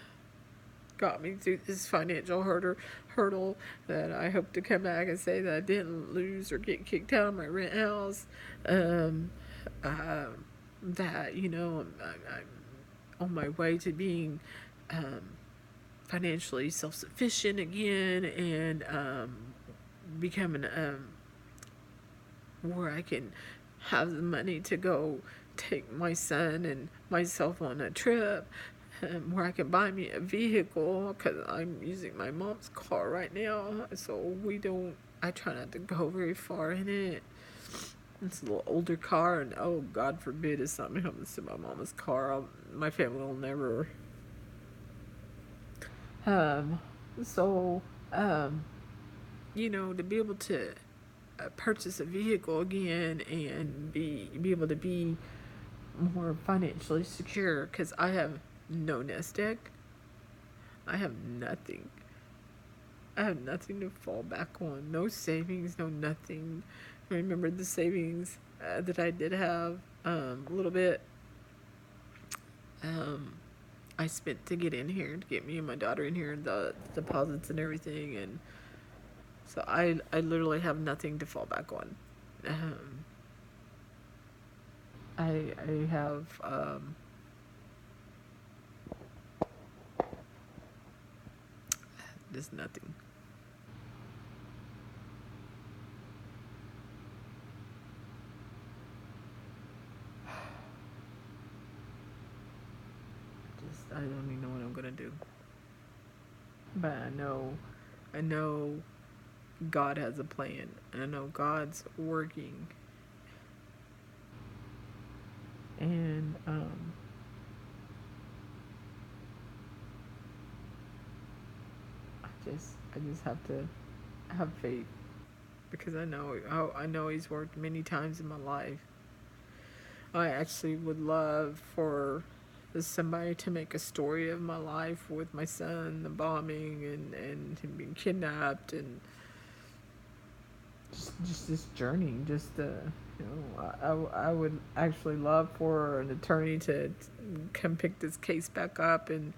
got me through this financial hurdle, that I hope to come back and say that I didn't lose or get kicked out of my rent house, that, I'm on my way to being financially self-sufficient again, and becoming where I can have the money to go take my son and myself on a trip, where I can buy me a vehicle, because I'm using my mom's car right now, so I try not to go very far in it. It's a little older car, and oh, God forbid if something happens to my mama's car, my family will never. So, to be able to purchase a vehicle again and be able to be more financially secure, because I have no nest egg. I have nothing. I have nothing to fall back on. No savings, no nothing. I remember the savings that I did have, a little bit. I spent to get in here, to get me and my daughter in here, the deposits and everything, and so I literally have nothing to fall back on. I have just nothing. I don't even know what I'm gonna do. But I know God has a plan, and I know God's working. And I just have to have faith, because I know He's worked many times in my life. I actually would love for somebody to make a story of my life with my son, the bombing, and him being kidnapped, and just this journey. I would actually love for an attorney to come pick this case back up and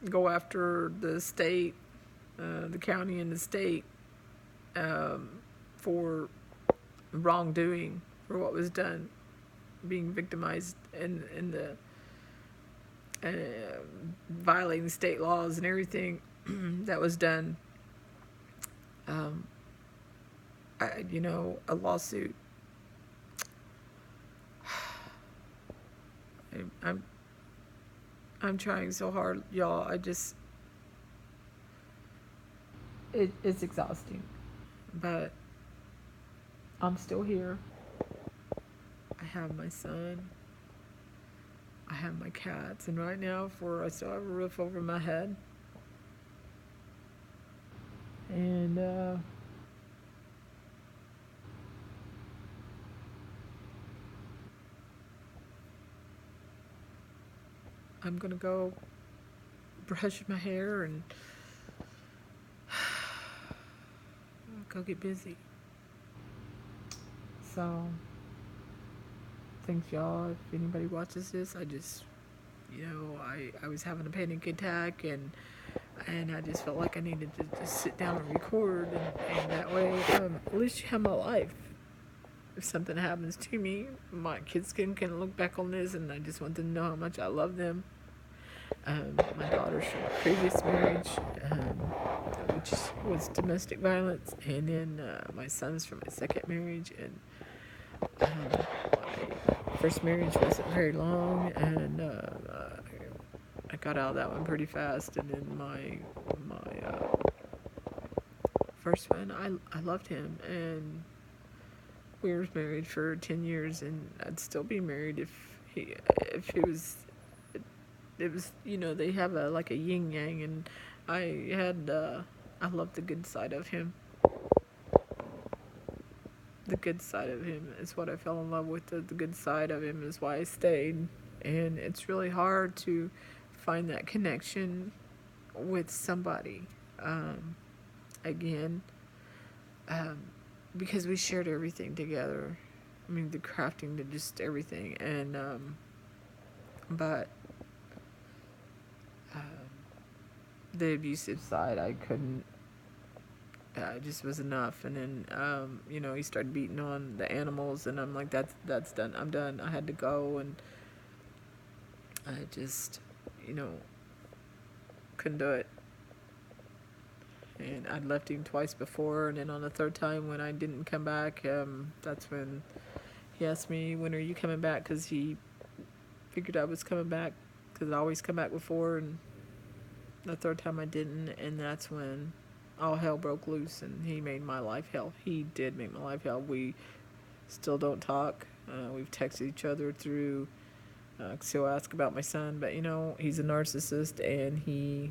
go after the state, the county, and the state for wrongdoing, for what was done, being victimized in the violating state laws and everything that was done. A lawsuit. I'm trying so hard, y'all. It's exhausting, but I'm still here. I have my son. I have my cats, and right now, I still have a roof over my head, And I'm gonna go brush my hair and go get busy. So, thanks y'all. If anybody watches this, I was having a panic attack, and I just felt like I needed to just sit down and record, and that way, at least you have my life. If something happens to me, my kids can look back on this, and I just want them to know how much I love them. My daughter's from a previous marriage, which was domestic violence, and then my son's from my second marriage, and my first marriage wasn't very long, and I got out of that one pretty fast, and then my first one, I loved him, and we were married for 10 years, and I'd still be married if he was. It was, they have like a yin yang, and I loved the good side of him. The good side of him is what I fell in love with. The good side of him is why I stayed, and it's really hard to find that connection with somebody again, um, because we shared everything together. I mean, the crafting, to just everything, and but the abusive side, I couldn't. It just was enough, and then he started beating on the animals, and I'm like, that's done. I'm done. I had to go, and I just, couldn't do it. And I'd left him twice before, and then on the third time when I didn't come back, that's when he asked me, when are you coming back? Because he figured I was coming back, because I always come back before, and the third time I didn't, and that's when all hell broke loose, and he made my life hell. He did make my life hell. We still don't talk. We've texted each other through, because he'll ask about my son, but he's a narcissist, and he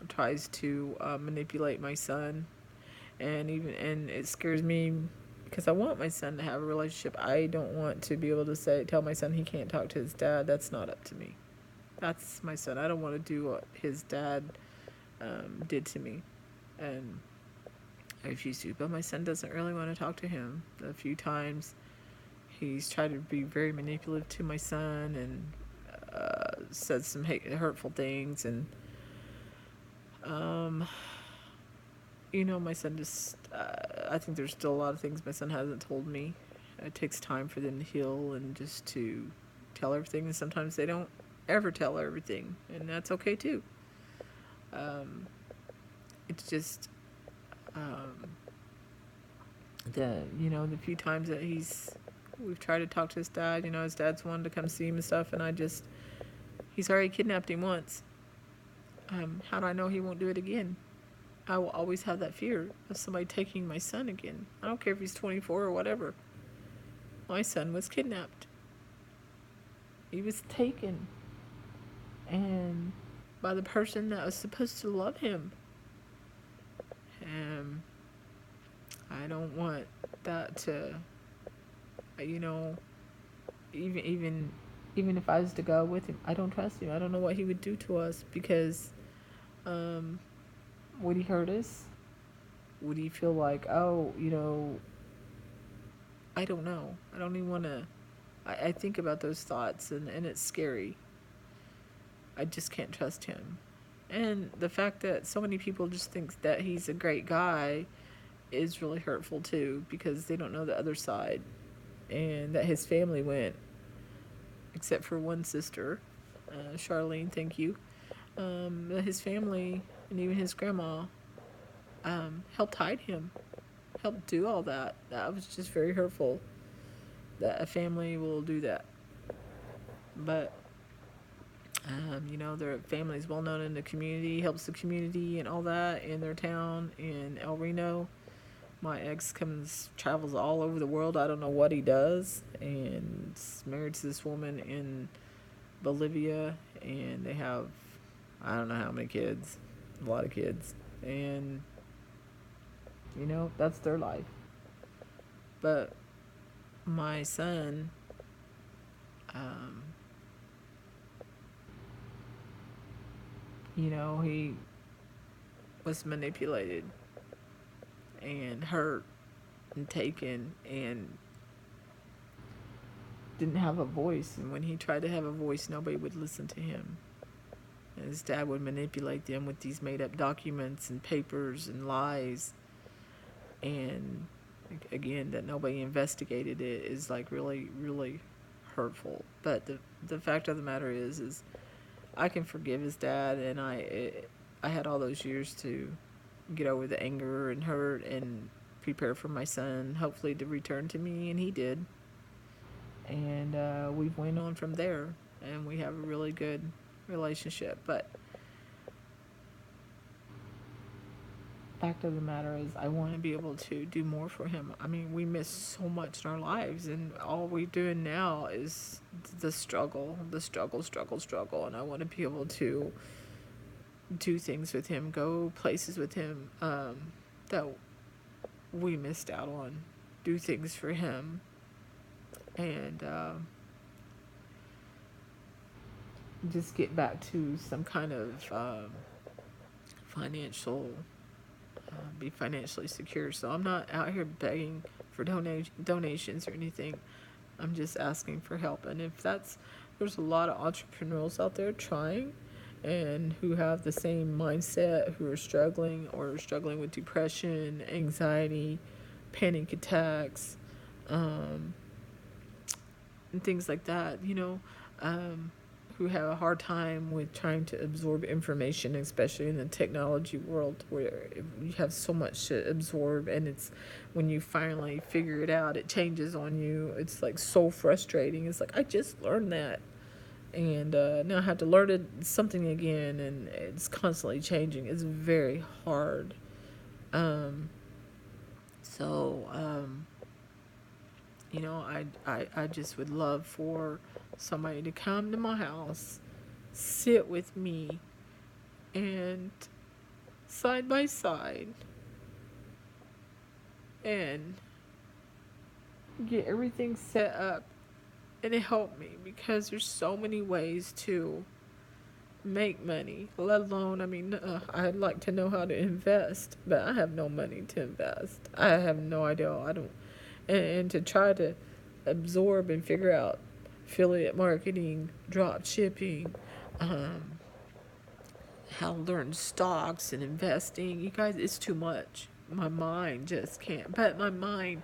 tries to manipulate my son, and it scares me, because I want my son to have a relationship. I don't want to be able to tell my son he can't talk to his dad. That's not up to me. That's my son. I don't want to do what his dad did to me, and I refuse to. But my son doesn't really want to talk to him. A few times he's tried to be very manipulative to my son, and said some hurtful things, and my son just, I think there's still a lot of things my son hasn't told me. It takes time for them to heal, and just to tell everything, and sometimes they don't ever tell everything, and that's okay too. It's just the few times that we've tried to talk to his dad. His dad's wanted to come see him and stuff, and he's already kidnapped him once. How do I know he won't do it again? I will always have that fear of somebody taking my son again. I don't care if he's 24 or whatever. My son was kidnapped. He was taken, and by the person that was supposed to love him. I don't want that to, even if I was to go with him, I don't trust him. I don't know what he would do to us, because would he hurt us? Would he feel like, I don't know. I don't even want to. I think about those thoughts, and it's scary. I just can't trust him. And the fact that so many people just think that he's a great guy is really hurtful too, because they don't know the other side, and that his family went, except for one sister, Charlene, thank you. His family and even his grandma helped hide him, helped do all that. That was just very hurtful, that a family will do that. But their family is well known in the community, helps the community and all that in their town in El Reno. My ex travels all over the world. I don't know what he does, and is married to this woman in Bolivia, and they have, I don't know how many kids, a lot of kids, and That's their life. But my son, um, he was manipulated and hurt and taken and didn't have a voice. And when he tried to have a voice, nobody would listen to him. And his dad would manipulate them with these made up documents and papers and lies. And again, that nobody investigated it is like really, really hurtful. But the fact of the matter is I can forgive his dad, and I had all those years to get over the anger and hurt and prepare for my son, hopefully to return to me, and he did. And we went on from there, and we have a really good relationship. But fact of the matter is, I want to be able to do more for him. I mean, we miss so much in our lives, and all we're doing now is the struggle, and I want to be able to do things with him, go places with him that we missed out on, do things for him, and just get back to some kind of financial, be financially secure. So I'm not out here begging for donations or anything. I'm just asking for help. And if there's a lot of entrepreneurs out there trying and who have the same mindset, who are struggling or struggling with depression, anxiety, panic attacks, and things like that, who have a hard time with trying to absorb information, especially in the technology world where you have so much to absorb, and it's when you finally figure it out, it changes on you. It's like so frustrating. It's like, I just learned that, and now I have to learn something again, and it's constantly changing. It's very hard. So I just would love for somebody to come to my house, sit with me, and side by side, and get everything set up and help me, because there's so many ways to make money, let alone, I'd like to know how to invest, but I have no money to invest. I have no idea. I don't, and to try to absorb and figure out affiliate marketing, drop shipping, how to learn stocks and investing. You guys, it's too much. My mind just can't. But my mind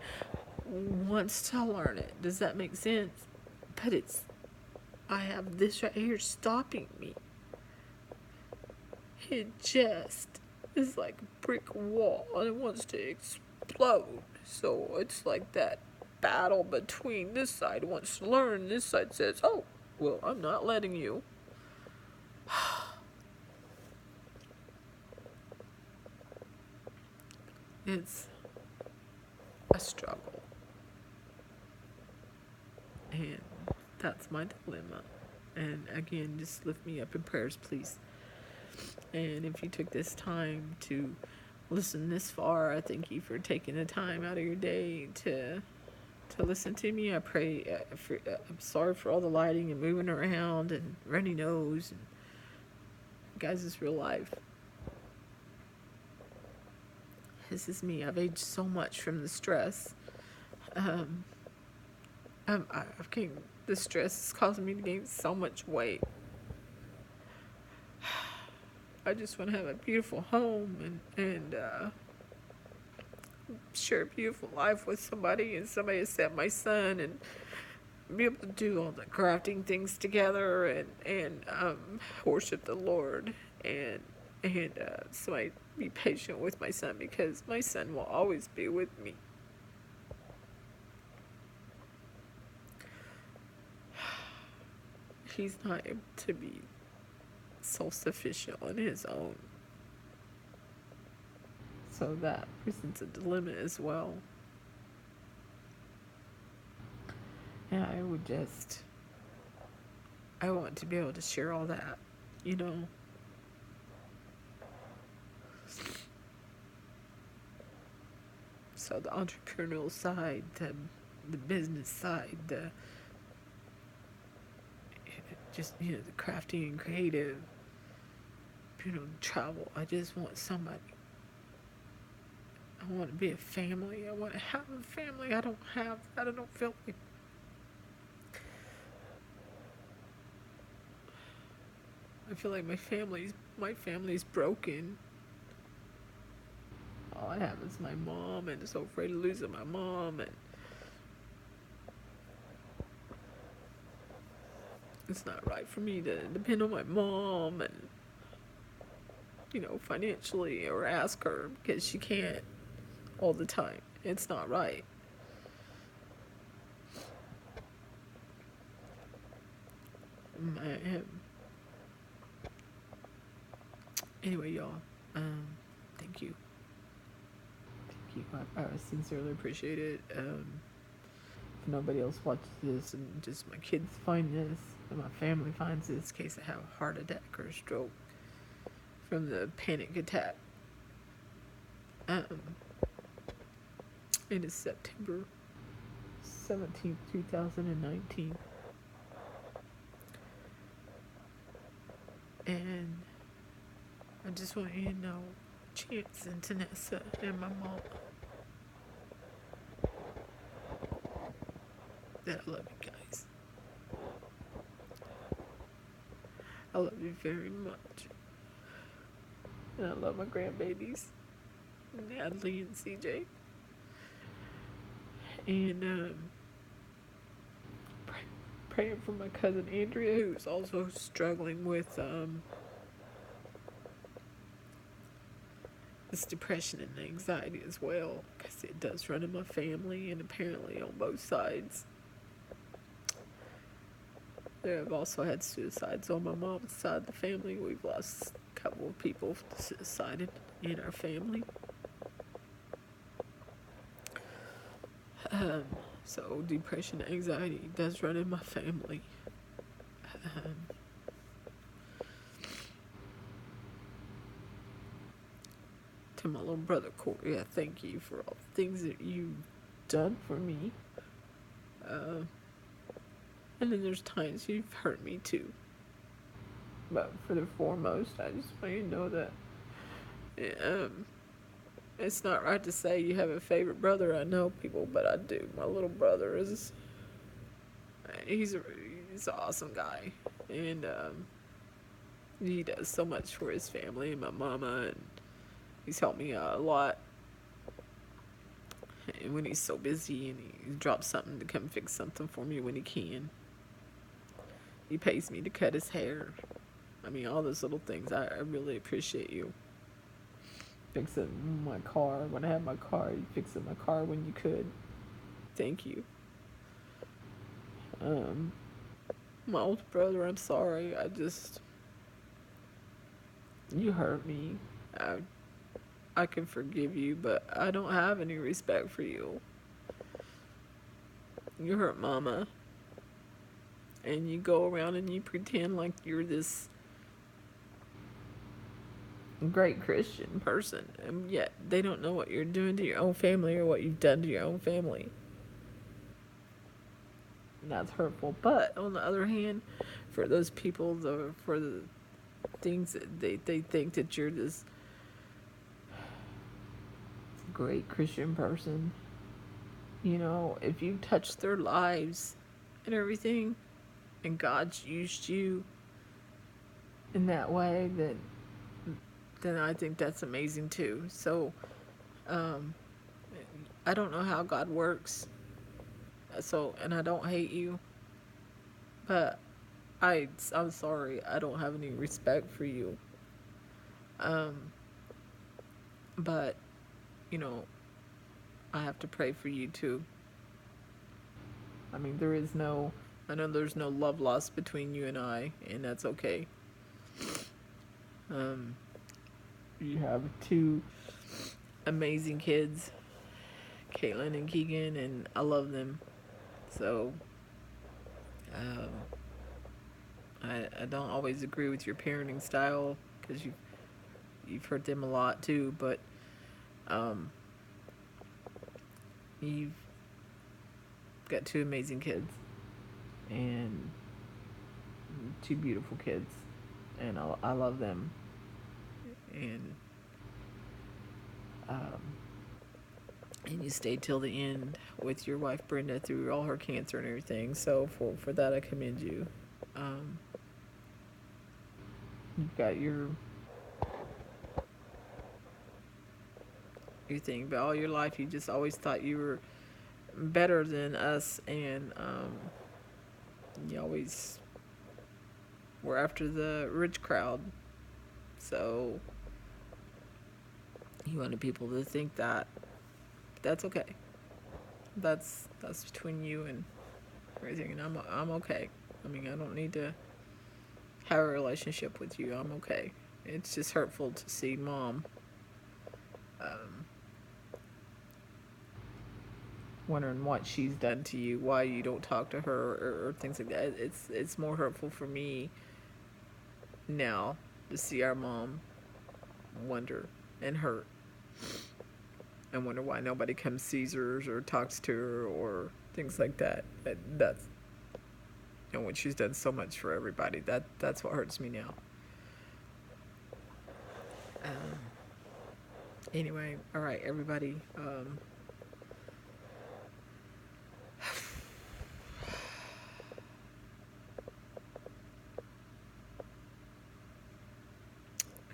wants to learn it. Does that make sense? But I have this right here stopping me. It just is like a brick wall, and it wants to explode. So it's like that battle between this side wants to learn, this side says, oh, well, I'm not letting you. It's a struggle. And that's my dilemma. And again, just lift me up in prayers, please. And if you took this time to listen this far, I thank you for taking the time out of your day to listen to me. I pray I'm sorry for all the lighting and moving around and runny nose. And guys, it's real life. This is me. I've aged so much from the stress. The stress is causing me to gain so much weight. I just want to have a beautiful home and share a beautiful life with somebody, and somebody accept my son, and be able to do all the crafting things together, and worship the Lord, and somebody be patient with my son, because my son will always be with me. He's not able to be self-sufficient on his own. So that presents a dilemma as well. And I want to be able to share all that, So the entrepreneurial side, the business side, the just, the crafty and creative, travel. I just want somebody. I want to be a family. I want to have a family. I don't have that. I don't feel like. I feel like my family's broken. All I have is my mom, and I'm so afraid of losing my mom, and it's not right for me to depend on my mom and financially, or ask her, because she can't all the time. It's not right. Anyway, y'all, thank you. Thank you. I sincerely appreciate it. If nobody else watches this, and just my kids find this, and my family finds this, in case I have a heart attack or a stroke from the panic attack. It is September 17th, 2019. And I just want you to know, Chance and Tanessa and my mom, that I love you guys. I love you very much. And I love my grandbabies, Natalie and CJ. And praying for my cousin Andrea, who's also struggling with this depression and anxiety as well, because it does run in my family, and apparently on both sides. I've also had suicides on my mom's side of the family. We've lost a couple of people to suicide in our family. So depression and anxiety does run in my family. To my little brother Corey, I thank you for all the things that you've done for me. And then there's times you've hurt me too. But for the foremost, I just want you to know that it's not right to say you have a favorite brother. I know people, but I do. My little brother he's an awesome guy. And he does so much for his family and my mama, and he's helped me out a lot. And when he's so busy, and he drops something to come fix something for me when he can. He pays me to cut his hair. I mean, all those little things. I really appreciate you. Fixing my car. When I had my car, you fixing my car when you could. Thank you. My older brother, I'm sorry. You hurt me. I can forgive you, but I don't have any respect for you. You hurt Mama. And you go around and you pretend like you're this great Christian person, and yet they don't know what you're doing to your own family or what you've done to your own family. And that's hurtful. But on the other hand, for those people, for the things that they think that you're this great Christian person, if you touch their lives and everything, and God's used you in that way, then I think that's amazing too. So I don't know how God works, and I don't hate you, but I'm sorry, I don't have any respect for you. But I have to pray for you too. I mean, I know there's no love lost between you and I, and that's okay. You have two amazing kids, Caitlin and Keegan, and I love them. So, I don't always agree with your parenting style, because you've hurt them a lot too, but You've got two amazing kids and two beautiful kids, and I love them. And um, and you stayed till the end with your wife Brenda through all her cancer and everything. So for that, I commend you. Um, you've got your thing, but all your life you just always thought you were better than us, and you always were after the rich crowd. So you wanted people to think that. That's okay. That's between you and everything, and I'm okay. I mean, I don't need to have a relationship with you. I'm okay. It's just hurtful to see mom um, wondering what she's done to you, why you don't talk to her, or things like that. It's more hurtful for me now to see our mom wonder and hurt and wonder why nobody comes sees her or talks to her or things like that. That's when she's done so much for everybody. That's what hurts me now. Um, anyway, all right, everybody.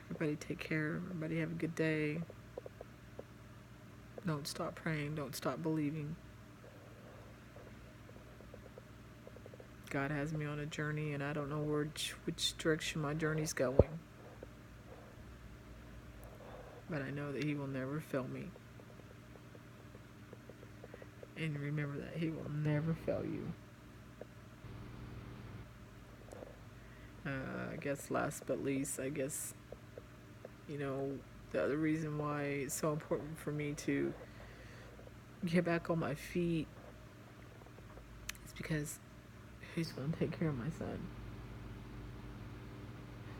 Everybody take care. Everybody have a good day. Don't stop praying. Don't stop believing. God has me on a journey, and I don't know which direction my journey's going. But I know that He will never fail me. And remember that He will never fail you. I guess last but least, the other reason why it's so important for me to get back on my feet is because who's going to take care of my son?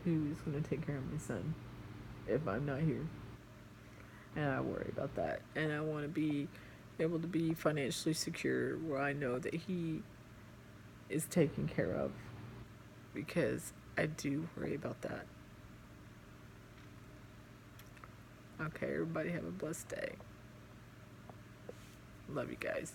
Who's going to take care of my son if I'm not here? And I worry about that. And I want to be able to be financially secure where I know that he is taken care of, because I do worry about that. Okay, everybody have a blessed day. Love you guys.